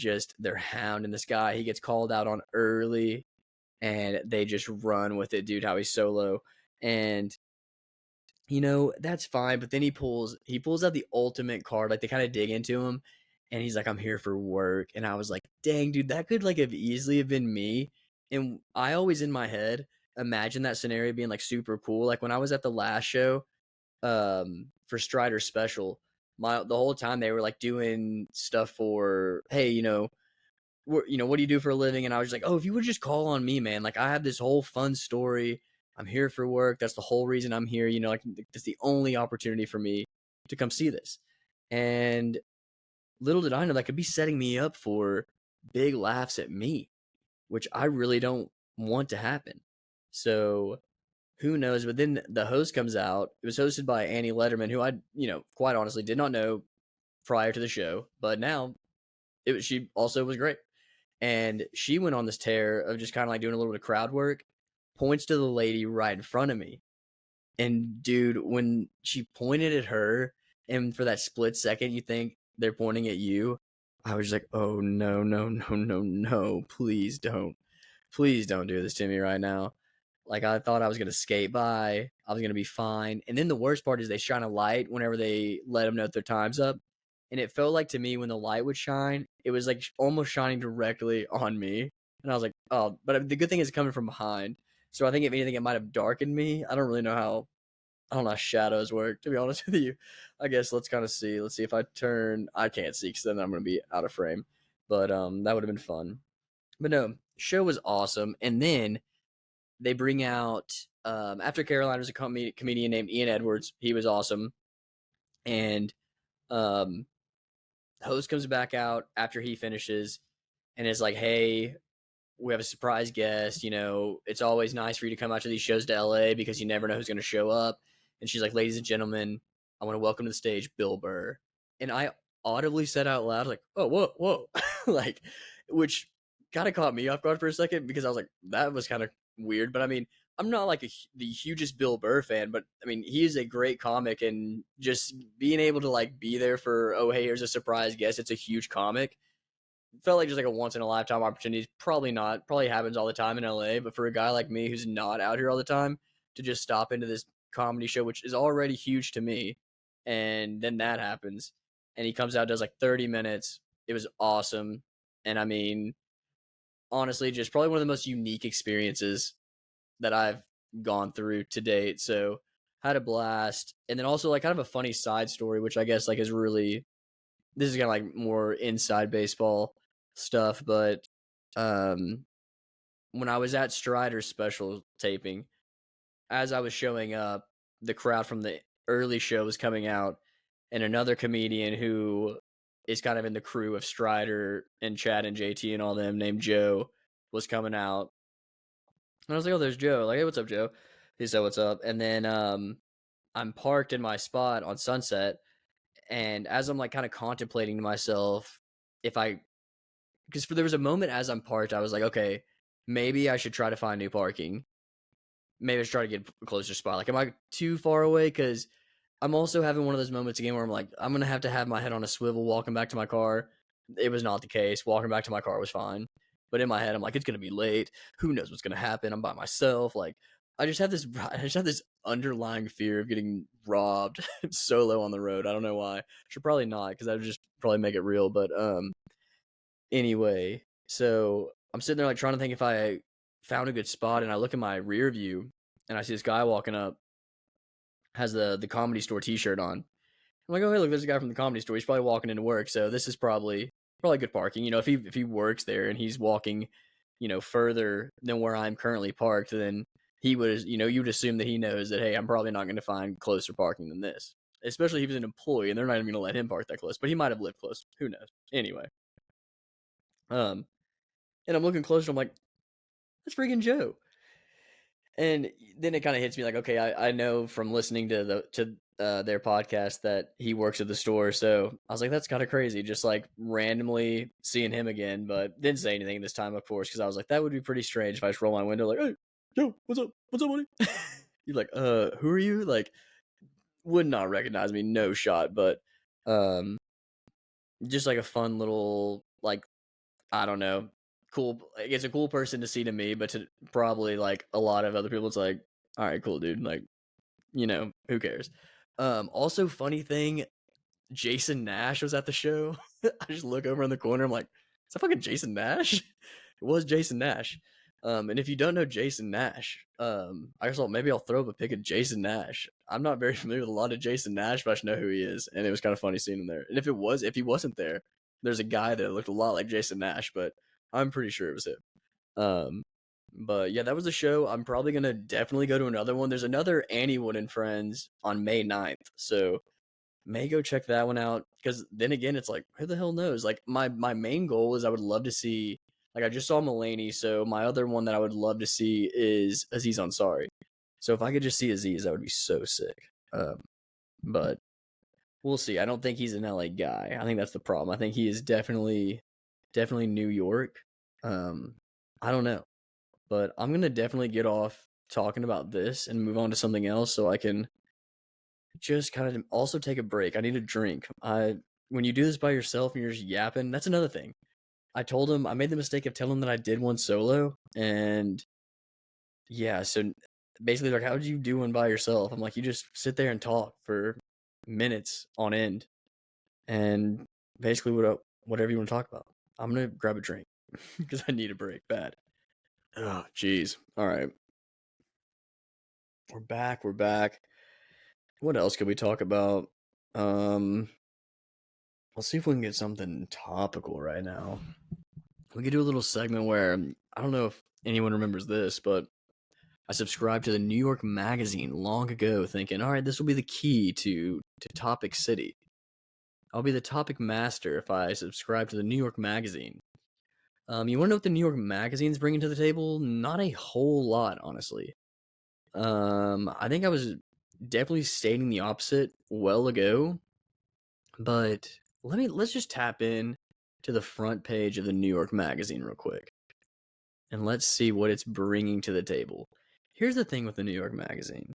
hounding this guy. He gets called out on early and they just run with it, dude, how he's solo. And that's fine, but then he pulls out the ultimate card, like they kind of dig into him and he's like, I'm here for work. And I was like, dang, dude, that could like have easily have been me. And I always in my head imagine that scenario being like super cool. Like when I was at the last show, for Strider Special, the whole time they were like doing stuff for, hey, what do you do for a living? And I was like, oh, if you would just call on me, man. Like I have this whole fun story. I'm here for work. That's the whole reason I'm here. Like that's the only opportunity for me to come see this. And little did I know that could be setting me up for big laughs at me, which I really don't want to happen. So who knows? But then the host comes out. It was hosted by Annie Letterman, who I, quite honestly did not know prior to the show, but now she also was great. And she went on this tear of just kind of like doing a little bit of crowd work, points to the lady right in front of me. And dude, when she pointed at her, and for that split second, you think they're pointing at you, I was just like, oh no, no, no, no, no, please don't. Please don't do this to me right now. Like I thought I was gonna skate by, I was gonna be fine. And then the worst part is they shine a light whenever they let them know their time's up. And it felt like to me when the light would shine, it was like almost shining directly on me. And I was like, oh, but the good thing is coming from behind. So I think if anything, it might have darkened me. I don't really know how. I don't know how shadows work, to be honest with you. I guess let's kind of see. Let's see if I turn. I can't see because then I'm gonna be out of frame. But that would have been fun. But no, show was awesome. And then they bring out after Caroline was a comedian named Ian Edwards. He was awesome. And um, host comes back out after he finishes and is like, hey, we have a surprise guest. It's always nice for you to come out to these shows to LA because you never know who's going to show up. And she's like, ladies and gentlemen, I want to welcome to the stage Bill Burr. And I audibly said out loud, like, oh, whoa. Like, which kind of caught me off guard for a second because I was like, that was kind of weird. But I mean, I'm not like the hugest Bill Burr fan, but I mean, he is a great comic, and just being able to like be there for, oh, hey, here's a surprise guest. It's a huge comic. Felt like just like a once in a lifetime opportunity. Probably not. Probably happens all the time in LA. But for a guy like me who's not out here all the time to just stop into this comedy show, which is already huge to me, and then that happens, and he comes out, does like 30 minutes. It was awesome. And I mean, honestly, just probably one of the most unique experiences that I've gone through to date. So had a blast. And then also like kind of a funny side story, which I guess like is really, this is kind of like more inside baseball stuff. But when I was at Strider's special taping, as I was showing up, the crowd from the early show was coming out, and another comedian who is kind of in the crew of Strider and Chad and JT and all them, named Joe, was coming out. And I was like, oh, there's Joe. Like, hey, what's up, Joe? He said, what's up? And then I'm parked in my spot on Sunset, and as I'm like kind of contemplating to myself if I, because there was a moment as I'm parked, I was like, okay, maybe I should try to find new parking. Maybe I should try to get a closer spot. Like, am I too far away? Because I'm also having one of those moments again where I'm like, I'm gonna have to have my head on a swivel walking back to my car. It was not the case. Walking back to my car was fine, but in my head, I'm like, it's gonna be late. Who knows what's gonna happen? I'm by myself. Like, I just have this underlying fear of getting robbed solo on the road. I don't know why. Should probably not, because that would just probably make it real. But anyway, so I'm sitting there like trying to think if I found a good spot, and I look in my rear view and I see this guy walking up, has the Comedy Store t-shirt on. I'm like, oh, hey, look, there's a guy from the Comedy Store. He's probably walking into work, so this is probably good parking. If he works there and he's walking, further than where I'm currently parked, then he would, you would assume that he knows that, hey, I'm probably not going to find closer parking than this. Especially if he's an employee and they're not even going to let him park that close. But he might have lived close. Who knows? Anyway, and I'm looking closer. I'm like, that's freaking Joe. And then it kind of hits me like, okay, I know from listening to their podcast that he works at the store. So I was like, that's kind of crazy, just like randomly seeing him again. But didn't say anything this time, of course, because I was like, that would be pretty strange if I just roll my window like, hey, Joe, what's up, buddy? You're like, who are you? Like, would not recognize me, no shot. But just like a fun little, like, I don't know, cool. It's a cool person to see to me, but to probably like a lot of other people, it's like, all right, cool, dude. Like, who cares? Also, funny thing, Jason Nash was at the show. I just look over in the corner. I'm like, is that fucking Jason Nash? It was Jason Nash. And if you don't know Jason Nash, I guess maybe I'll throw up a pic of Jason Nash. I'm not very familiar with a lot of Jason Nash, but I just know who he is, and it was kind of funny seeing him there. And if he wasn't there, there's a guy that looked a lot like Jason Nash, but I'm pretty sure it was him. But yeah, that was a show. I'm probably gonna definitely go to another one. There's another Annie Wood and Friends on May 9th, so may go check that one out. Because then again, it's like, who the hell knows? Like my main goal is I would love to see. Like I just saw Mulaney, so my other one that I would love to see is Aziz Ansari. So if I could just see Aziz, that would be so sick. But we'll see. I don't think he's an LA guy. I think that's the problem. I think he is definitely New York. I don't know. But I'm going to definitely get off talking about this and move on to something else so I can just kind of also take a break. I need a drink. When you do this by yourself and you're just yapping, that's another thing. I told him, I made the mistake of telling him that I did one solo, and yeah, so basically like, how did you do one by yourself? I'm like, you just sit there and talk for minutes on end, and basically whatever you want to talk about. I'm gonna grab a drink because I need a break bad. Oh, jeez. All right. We're back. What else could we talk about? Let's see if we can get something topical right now. We could do a little segment where I don't know if anyone remembers this, but I subscribed to the New York Magazine long ago, thinking, all right, this will be the key to Topic City. I'll be the topic master if I subscribe to the New York Magazine. You want to know what the New York Magazine's bringing to the table? Not a whole lot, honestly. I think I was definitely stating the opposite well ago, but let's just tap in to the front page of the New York Magazine real quick, and let's see what it's bringing to the table. Here's the thing with the New York Magazine.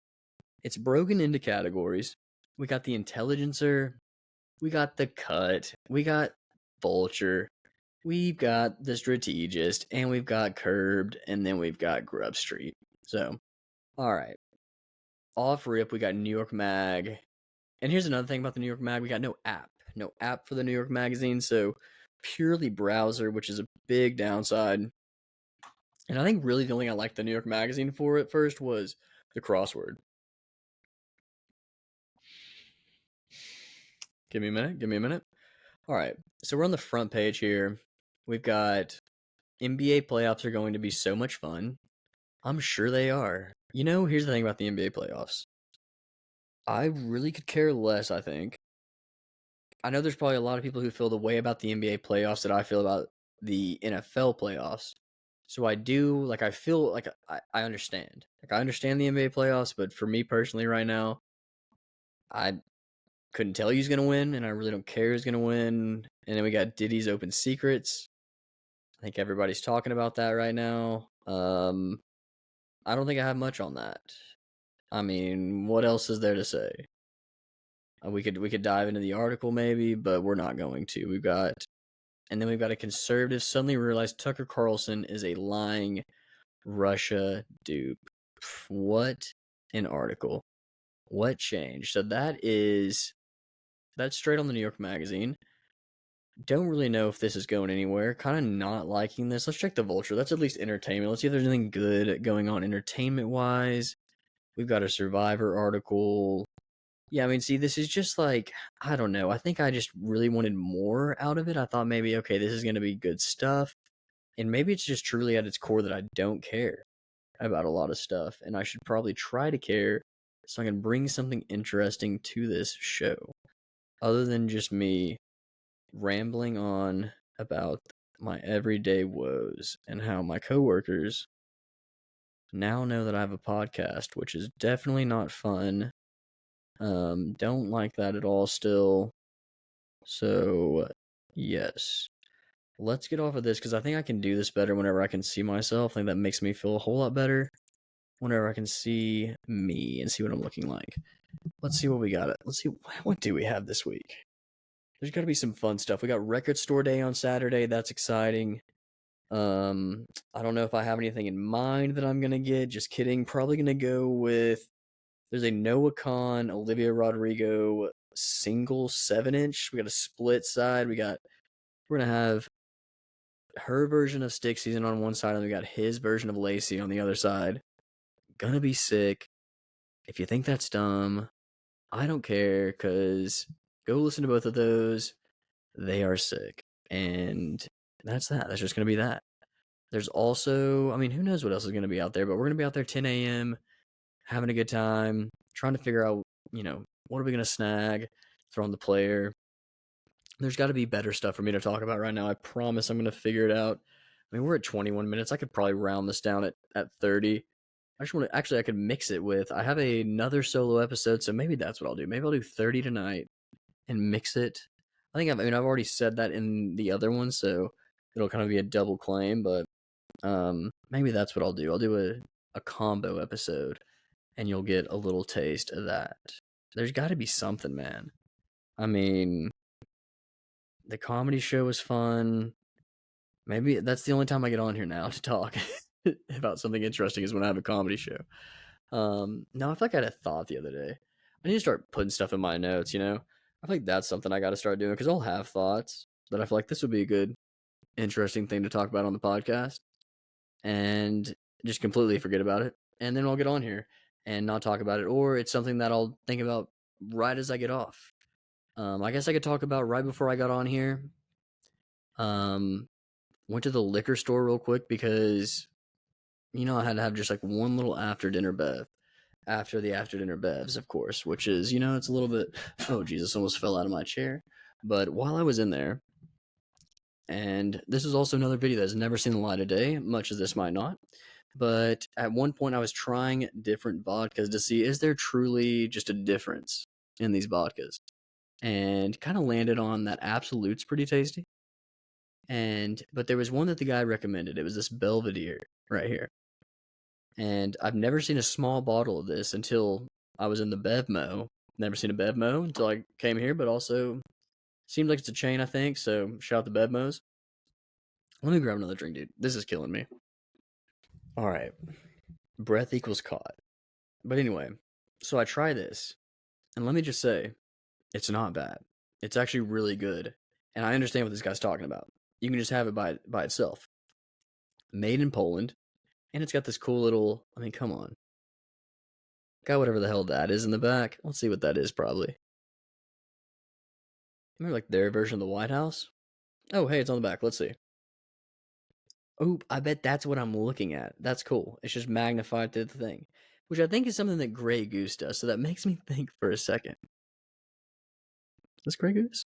It's broken into categories. We got the Intelligencer, we got the Cut, we got Vulture, we've got the Strategist, and we've got Curbed, and then we've got Grub Street. So, all right. Off rip, we got New York Mag. And here's another thing about the New York Mag. We got no app for the New York Magazine, so purely browser, which is a big downside. And I think really the only thing I liked the New York Magazine for at first was the crossword. Give me a minute. All right, so we're on the front page here. We've got NBA playoffs are going to be so much fun. I'm sure they are. Here's the thing about the NBA playoffs. I really could care less, I think. I know there's probably a lot of people who feel the way about the NBA playoffs that I feel about the NFL playoffs. So I do, like, I feel like I understand. Like, I understand the NBA playoffs, but for me personally right now, I couldn't tell you who's going to win, and I really don't care who's going to win. And then we got Diddy's Open Secrets. I think everybody's talking about that right now. I don't think I have much on that. I mean, what else is there to say? We could dive into the article maybe, but we're not going to. We've got a conservative suddenly realized Tucker Carlson is a lying Russia dupe. What an article. What changed? So that's straight on the New York Magazine. Don't really know if this is going anywhere. Kind of not liking this. Let's check the Vulture. That's at least entertainment. Let's see if there's anything good going on entertainment wise. We've got a Survivor article. Yeah, I mean, see, this is just like, I don't know. I think I just really wanted more out of it. I thought maybe, okay, this is going to be good stuff. And maybe it's just truly at its core that I don't care about a lot of stuff, and I should probably try to care so I can bring something interesting to this show, other than just me rambling on about my everyday woes and how my coworkers now know that I have a podcast, which is definitely not fun. Don't like that at all still. So, yes. Let's get off of this because I think I can do this better whenever I can see myself. I think that makes me feel a whole lot better whenever I can see me and see what I'm looking like. Let's see what we got. Let's see, what do we have this week? There's got to be some fun stuff. We got Record Store Day on Saturday. That's exciting. I don't know if I have anything in mind that I'm gonna get. Just kidding. Probably gonna go with. There's a Noah Khan, Olivia Rodrigo single 7-inch. We got a split side. We're gonna have her version of Stick Season on one side, and we got his version of Lacey on the other side. Gonna be sick. If you think that's dumb, I don't care, because go listen to both of those. They are sick. And that's that. That's just gonna be that. There's also, I mean, who knows what else is gonna be out there, but we're gonna be out there 10 a.m. having a good time, trying to figure out, what are we gonna snag, throw on the player. There's got to be better stuff for me to talk about right now. I promise I'm going to figure it out. I mean, we're at 21 minutes. I could probably round this down at 30. I just want to, actually, I could mix it with, I have another solo episode, so maybe that's what I'll do. Maybe I'll do 30 tonight and mix it. I've already said that in the other one, so it'll kind of be a double claim, but maybe that's what I'll do. I'll do a combo episode, and you'll get a little taste of that. There's got to be something, man. I mean, the comedy show was fun. Maybe that's the only time I get on here now to talk about something interesting, is when I have a comedy show. No, I feel like I had a thought the other day. I need to start putting stuff in my notes, I feel like that's something I got to start doing, because I'll have thoughts that I feel like this would be a good, interesting thing to talk about on the podcast, and just completely forget about it. And then I'll get on here and not talk about it, or it's something that I'll think about right as I get off. I guess I could talk about right before I got on here. Went to the liquor store real quick because, I had to have just like one little after dinner bev. After the after dinner bevs, of course, which is, it's a little bit, oh, Jesus, almost fell out of my chair. But while I was in there, and this is also another video that's never seen the light of day, much as this might not. But at one point, I was trying different vodkas to see, is there truly just a difference in these vodkas? And kind of landed on that Absolute's pretty tasty. But there was one that the guy recommended. It was this Belvedere right here. And I've never seen a small bottle of this until I was in the Bevmo. Never seen a Bevmo until I came here, but also seems like it's a chain, I think. So shout out the Bevmos. Let me grab another drink, dude. This is killing me. All right. Breath equals caught. But anyway, so I try this, and let me just say, it's not bad. It's actually really good. And I understand what this guy's talking about. You can just have it by itself. Made in Poland. And it's got this cool little, come on. Got whatever the hell that is in the back. Let's see what that is, probably. Remember, like, their version of the White House? Oh, hey, it's on the back. Let's see. Oh, I bet that's what I'm looking at. That's cool. It's just magnified to the thing. Which I think is something that Grey Goose does, so that makes me think for a second. Is this Grey Goose?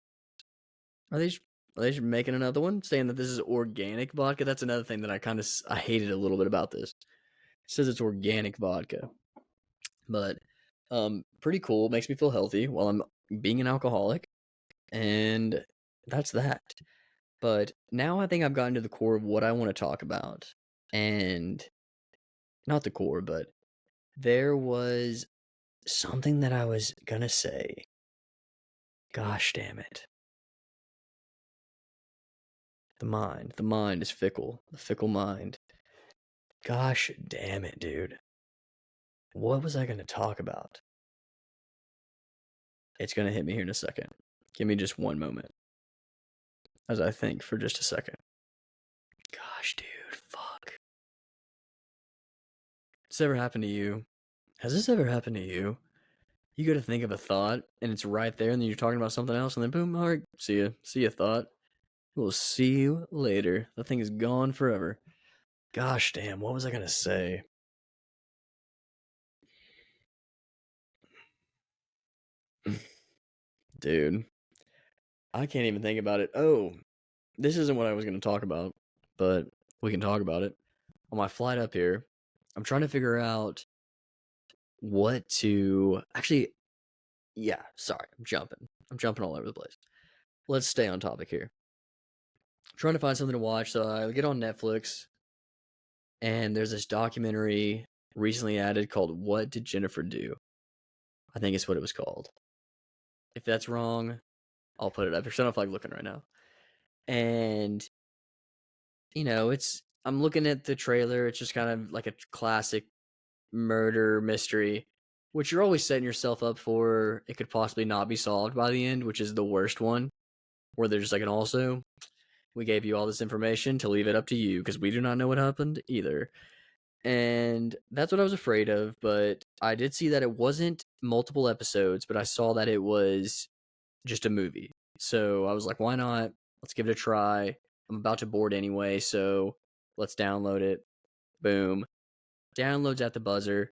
Are they just making another one? Saying that this is organic vodka? That's another thing that I hated a little bit about this. It says it's organic vodka. But pretty cool. Makes me feel healthy while I'm being an alcoholic. And that's that. But now I think I've gotten to the core of what I want to talk about. And not the core, but there was something that I was gonna say. Gosh damn it. The mind is fickle. The fickle mind. Gosh damn it, dude. What was I gonna talk about? It's gonna hit me here in a second. Give me just one moment as I think for just a second. Gosh, dude, fuck. This ever happened to you? Has this ever happened to you? You go to think of a thought, and it's right there, and then you're talking about something else, and then boom, alright, see ya thought. We'll see you later. That thing is gone forever. Gosh damn, what was I gonna say? Dude, I can't even think about it. Oh, this isn't what I was gonna talk about, but we can talk about it. On my flight up here, I'm trying to figure out what to actually. Yeah, sorry, I'm jumping. I'm jumping all over the place. Let's stay on topic here. I'm trying to find something to watch, so I get on Netflix, and there's this documentary recently added called "What Did Jennifer Do?" I think it's what it was called. If that's wrong, I'll put it up because I don't feel like looking right now. And it's I'm looking at the trailer. It's just kind of like a classic murder mystery, which you're always setting yourself up for. It could possibly not be solved by the end, which is the worst one. Where they're just like, and also, we gave you all this information to leave it up to you because we do not know what happened either. And that's what I was afraid of. But I did see that it wasn't multiple episodes, but I saw that it was just a movie. So I was like, why not? Let's give it a try. I'm about to board anyway, so let's download it. Boom. Downloads at the buzzer,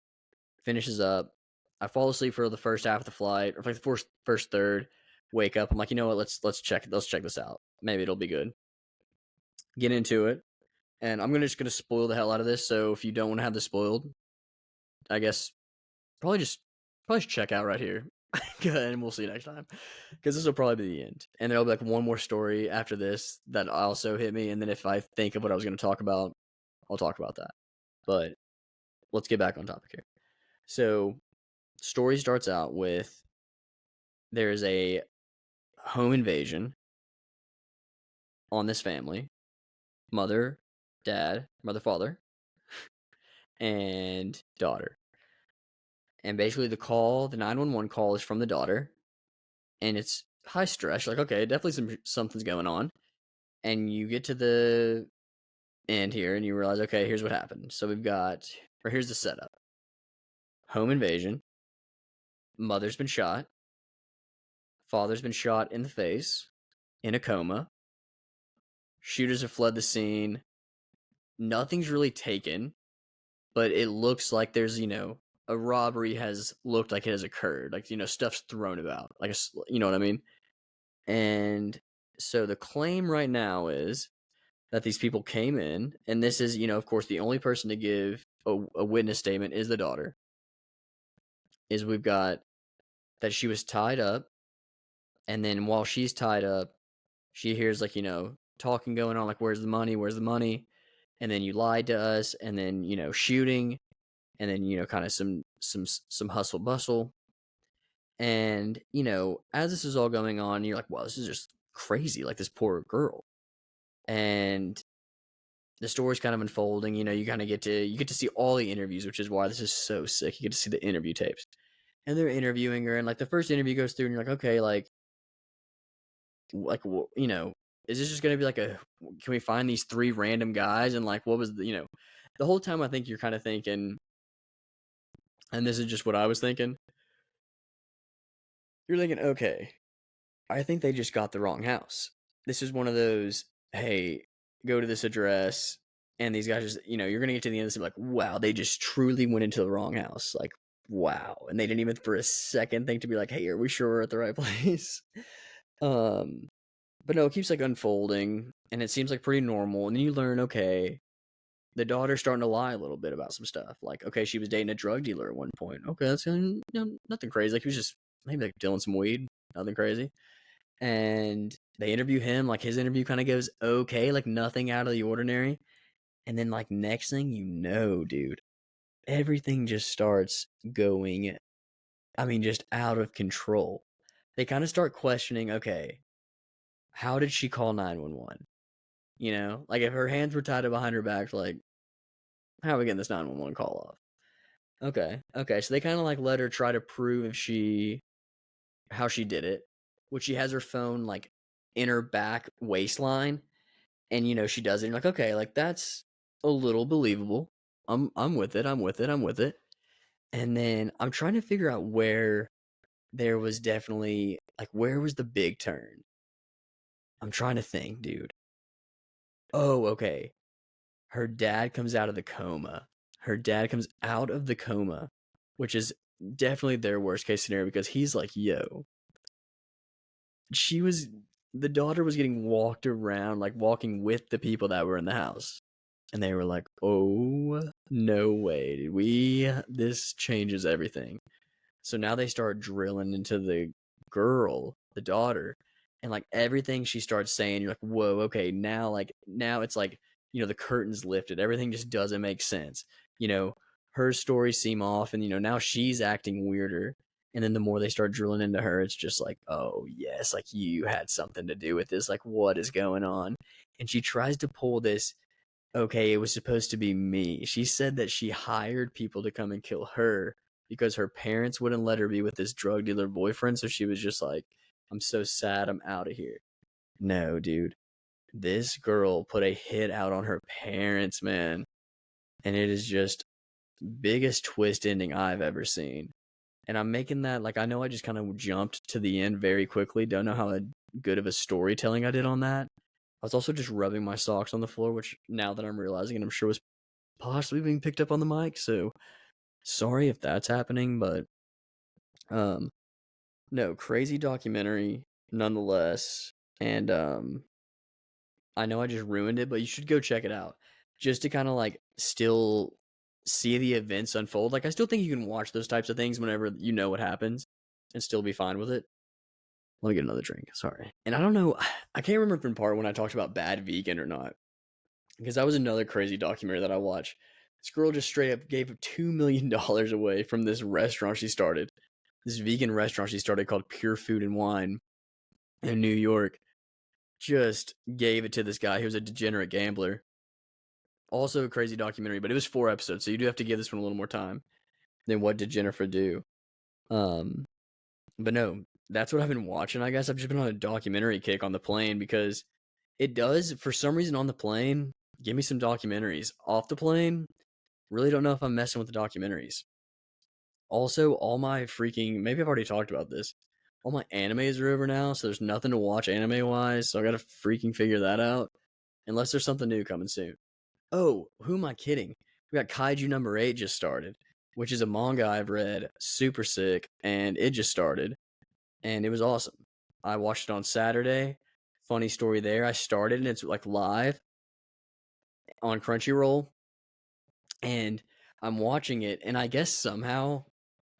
finishes up. I fall asleep for the first half of the flight, or like the first third. Wake up. I'm like, you know what? Let's check this out. Maybe it'll be good. Get into it, and I'm just gonna spoil the hell out of this. So if you don't want to have this spoiled, I guess probably just check out right here. Good, and we'll see you next time. Because this will probably be the end. And there'll be like one more story after this that also hit me. And then if I think of what I was going to talk about, I'll talk about that. But let's get back on topic here. So, story starts out with there's a home invasion on this family, mother, dad, mother, father, and daughter. And basically, the 911 call is from the daughter, and it's high stress. Like, okay, definitely something's going on. And you get to the end here and you realize, okay, here's what happened. So here's the setup. Home invasion. Mother's been shot. Father's been shot in the face, in a coma. Shooters have fled the scene. Nothing's really taken, but it looks like there's, a robbery has looked like it has occurred. Like, stuff's thrown about. Like, you know what I mean? And so the claim right now is that these people came in, and this is, of course, the only person to give a witness statement is the daughter. Is we've got that she was tied up, and then while she's tied up, she hears like talking going on, like where's the money, and then you lied to us, and then shooting, and then kind of some hustle bustle, and as this is all going on, you're like, wow, this is just crazy, like this poor girl, and the story's kind of unfolding. You kind of get to see all the interviews, which is why this is so sick. You get to see the interview tapes, and they're interviewing her, and like the first interview goes through, and you're like, okay, like is this just gonna be like can we find these three random guys, and like what was the whole time I think you're kind of thinking, and this is just what I was thinking. You're thinking, okay, I think they just got the wrong house. This is one of those, hey, go to this address, and these guys just, you're gonna get to the end and be like, wow, they just truly went into the wrong house. Like, wow. And they didn't even for a second think to be like, hey, are we sure we're at the right place? But no, it keeps like unfolding, and it seems like pretty normal. And then you learn, okay, the daughter's starting to lie a little bit about some stuff. Like, okay, she was dating a drug dealer at one point. Okay, that's nothing crazy. Like he was just maybe like dealing some weed, nothing crazy. And they interview him, like his interview kind of goes okay, like nothing out of the ordinary. And then like next thing you know, dude, everything just starts going, I mean, just out of control. They kind of start questioning, okay, how did she call 911? Like if her hands were tied behind her back, like, how are we getting this 911 call off? Okay. So they kind of like let her try to prove how she did it, which she has her phone like in her back waistline, and she does it. And you're like, okay, like that's a little believable. I'm with it. I'm with it. I'm with it. And then I'm trying to figure out where there was definitely like where was the big turn. I'm trying to think, dude. Oh, okay. Her dad comes out of the coma. Her dad comes out of the coma, which is definitely their worst case scenario because he's like, yo, she was, the daughter was getting walked around, like walking with the people that were in the house. And they were like, oh, no way. This changes everything. So now they start drilling into the girl, the daughter, and like everything she starts saying, you're like, whoa, okay, now it's like, the curtains lifted. Everything just doesn't make sense. You know, her stories seem off, and now she's acting weirder. And then the more they start drilling into her, it's just like, oh yes, like you had something to do with this. Like, what is going on? And she tries to pull this, okay, it was supposed to be me. She said that she hired people to come and kill her because her parents wouldn't let her be with this drug dealer boyfriend. So she was just like, I'm so sad, I'm out of here. No, dude. This girl put a hit out on her parents, man. And it is just biggest twist ending I've ever seen. And I'm making that, like, I know I just kind of jumped to the end very quickly. Don't know how good of a storytelling I did on that. I was also just rubbing my socks on the floor, which now that I'm realizing, and I'm sure was possibly being picked up on the mic. So sorry if that's happening, but um, no, crazy documentary nonetheless. And I know I just ruined it, but you should go check it out just to kind of like still see the events unfold. Like I still think you can watch those types of things whenever you know what happens and still be fine with it. Let me get another drink. Sorry. And I don't know, I can't remember if in part when I talked about Bad Vegan or not, because that was another crazy documentary that I watched. This girl just straight up gave $2 million away from this restaurant she started, this vegan restaurant she started called Pure Food and Wine in New York. Just gave it to this guy who was a degenerate gambler. Also a crazy documentary, but it was 4 episodes, so you do have to give this one a little more time. Then what did Jennifer do? Um, but no, that's what I've been watching. I guess I've just been on a documentary kick on the plane because it does, for some reason, on the plane, give me some documentaries. Off the plane, really don't know if I'm messing with the documentaries. Also, all my freaking, maybe I've already talked about this. All my animes are over now, so there's nothing to watch anime wise. So I gotta freaking figure that out. Unless there's something new coming soon. Oh, who am I kidding? We got Kaiju number 8 just started, which is a manga I've read, super sick, and it just started, and it was awesome. I watched it on Saturday. Funny story there. I started and it's like live on Crunchyroll, and I'm watching it, and I guess somehow,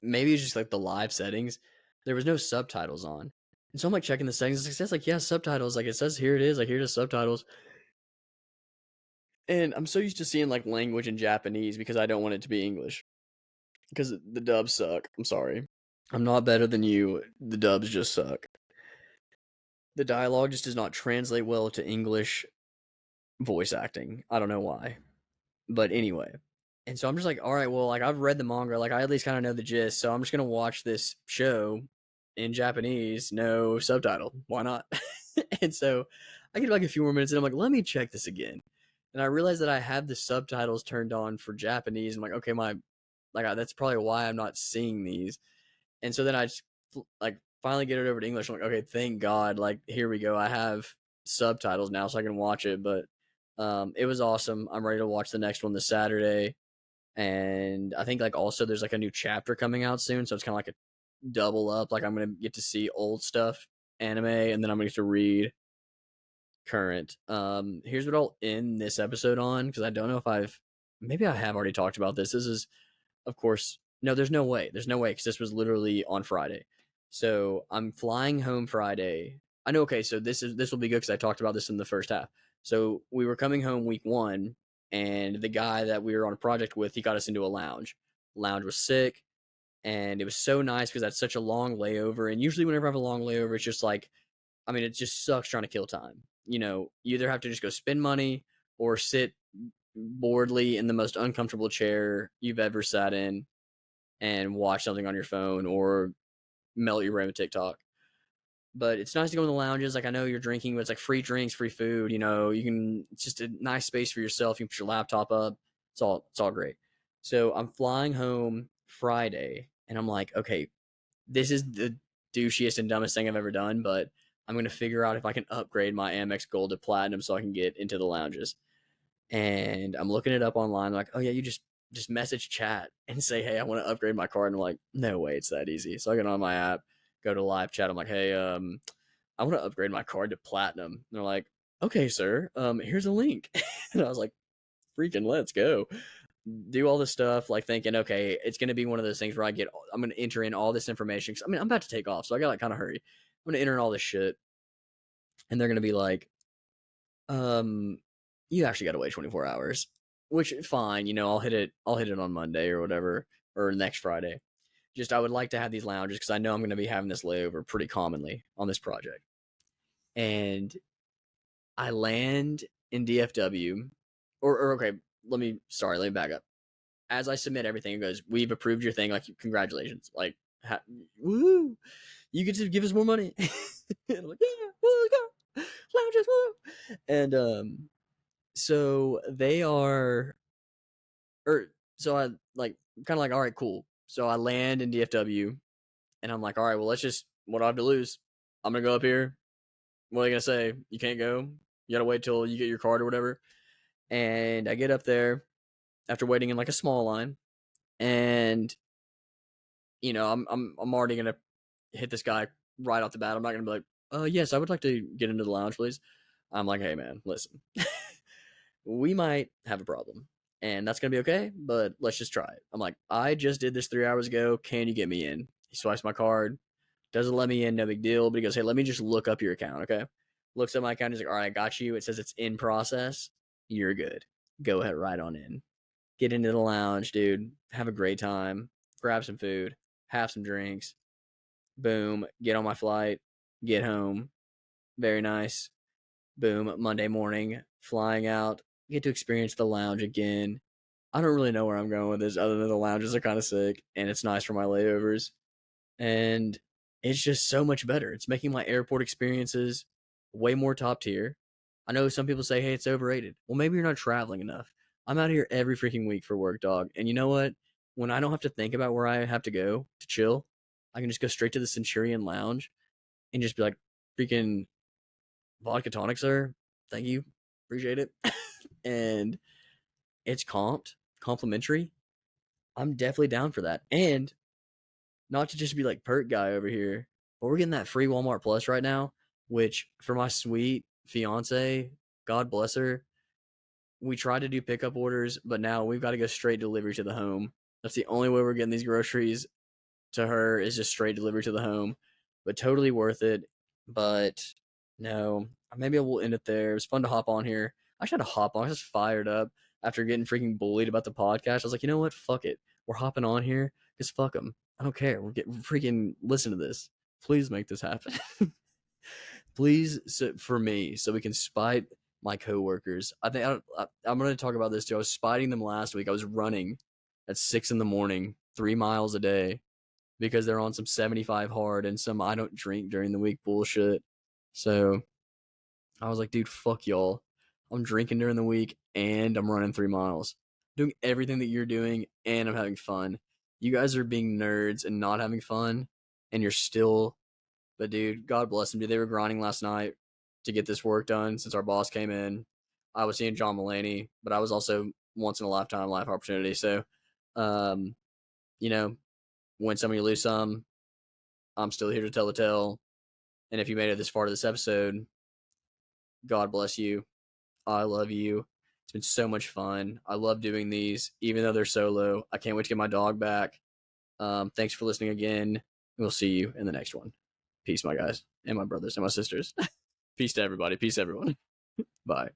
maybe it's just like the live settings, there was no subtitles on. And so I'm like checking the settings. It says like, yeah, subtitles. Like it says here it is. Like here it is subtitles. And I'm so used to seeing like language in Japanese because I don't want it to be English. Because the dubs suck. I'm sorry. I'm not better than you. The dubs just suck. The dialogue just does not translate well to English voice acting. I don't know why. But anyway. And so I'm just like, all right, well, like I've read the manga, like I at least kind of know the gist, so I'm just gonna watch this show in Japanese, no subtitle. Why not? And so I get like a few more minutes and I'm like, let me check this again. And I realized that I have the subtitles turned on for Japanese. I'm like, okay, that's probably why I'm not seeing these. And so then I just like finally get it over to English. I'm like, okay, thank God. Like, here we go. I have subtitles now so I can watch it. But it was awesome. I'm ready to watch the next one this Saturday. And I think like also there's like a new chapter coming out soon. So it's kind of like a double up. Like I'm going to get to see old stuff, anime, and then I'm going to get to read current. Here's what I'll end this episode on because I don't know if maybe I have already talked about this. This is, of course, no, there's no way. There's no way because this was literally on Friday. So I'm flying home Friday. I know. Okay, so this will be good because I talked about this in the first half. So we were coming home week 1, and the guy that we were on a project with, he got us into a lounge. The lounge was sick, and it was so nice because that's such a long layover. And usually, whenever I have a long layover, it's just like, I mean, it just sucks trying to kill time. You either have to just go spend money or sit boredly in the most uncomfortable chair you've ever sat in and watch something on your phone or melt your brain with TikTok. But it's nice to go in the lounges. Like I know you're drinking, but it's like free drinks, free food. It's just a nice space for yourself. You can put your laptop up. It's all great. So I'm flying home Friday, and I'm like, okay, this is the douchiest and dumbest thing I've ever done, but I'm going to figure out if I can upgrade my Amex Gold to Platinum so I can get into the lounges. And I'm looking it up online. Like, oh yeah, you just message chat and say, hey, I want to upgrade my card. And I'm like, no way, it's that easy. So I get on my app, go to live chat. I'm like, hey, I want to upgrade my card to Platinum. And they're like, okay, sir, here's a link. And I was like, freaking let's go. Do all this stuff, like thinking, okay, it's going to be one of those things where I'm going to enter in all this information. Cause I mean, I'm about to take off, so I got to like kind of hurry. I'm going to enter in all this shit. And they're going to be like, you actually got to wait 24 hours, which fine. You know, I'll hit it on Monday or whatever, or next Friday. Just, I would like to have these lounges because I know I'm going to be having this layover pretty commonly on this project. And I land in DFW, or okay, let me back up. As I submit everything, it goes, we've approved your thing. Like, congratulations. Like, woo, you get to give us more money. And I'm like, yeah, woo, go, lounges, woo. And so they are, so I like kind of like, all right, cool. So I land in DFW, and I'm like, all right, well, what do I have to lose? I'm gonna go up here. What are they gonna say? You can't go. You gotta wait till you get your card or whatever. And I get up there after waiting in like a small line, and you know, I'm already gonna hit this guy right off the bat. I'm not gonna be like, yes, I would like to get into the lounge, please. I'm like, hey man, listen, we might have a problem, and that's gonna be okay, but let's just try it. I'm like, I just did this 3 hours ago. Can you get me in? He swipes my card, doesn't let me in, no big deal. But he goes, hey, let me just look up your account, okay? Looks at my account. He's like, all right, I got you. It says it's in process. You're good. Go ahead, right on in. Get into the lounge, dude. Have a great time. Grab some food. Have some drinks. Boom. Get on my flight. Get home. Very nice. Boom. Monday morning. Flying out. Get to experience the lounge again. I don't really know where I'm going with this other than the lounges are kind of sick and it's nice for my layovers. And it's just so much better. It's making my airport experiences way more top tier. I know some people say, hey, it's overrated. Well, maybe you're not traveling enough. I'm out here every freaking week for work, dog. And you know what? When I don't have to think about where I have to go to chill, I can just go straight to the Centurion Lounge and just be like, freaking vodka tonic, sir. Thank you. Appreciate it. And it's complimentary. I'm definitely down for that. And not to just be like perk guy over here, but we're getting that free Walmart Plus right now, which for my sweet fiance, God bless her, we tried to do pickup orders, but now we've got to go straight delivery to the home. That's the only way we're getting these groceries to her is just straight delivery to the home, but totally worth it. But no, maybe I will end it there. It was fun to hop on here. I should have hop on. I was just fired up after getting freaking bullied about the podcast. I was like, you know what? Fuck it. We're hopping on here because fuck them. I don't care. We're getting freaking listen to this. Please make this happen. Please, for me, so we can spite my coworkers. I'm going to talk about this too. I was spiting them last week. I was running at 6 a.m, 3 miles a day because they're on some 75 hard and some I don't drink during the week bullshit. So I was like, dude, fuck y'all. I'm drinking during the week and I'm running 3 miles. Doing everything that you're doing and I'm having fun. You guys are being nerds and not having fun and you're still, but dude, God bless them. Dude, they were grinding last night to get this work done since our boss came in. I was seeing John Mulaney, but I was also once in a lifetime life opportunity. So, you know, win some, you lose some. I'm still here to tell the tale. And if you made it this far to this episode, God bless you. I love you. It's been so much fun. I love doing these, even though they're solo. I can't wait to get my dog back. Thanks for listening again. We'll see you in the next one. Peace, my guys, and my brothers and my sisters. Peace to everybody. Peace, everyone. Bye.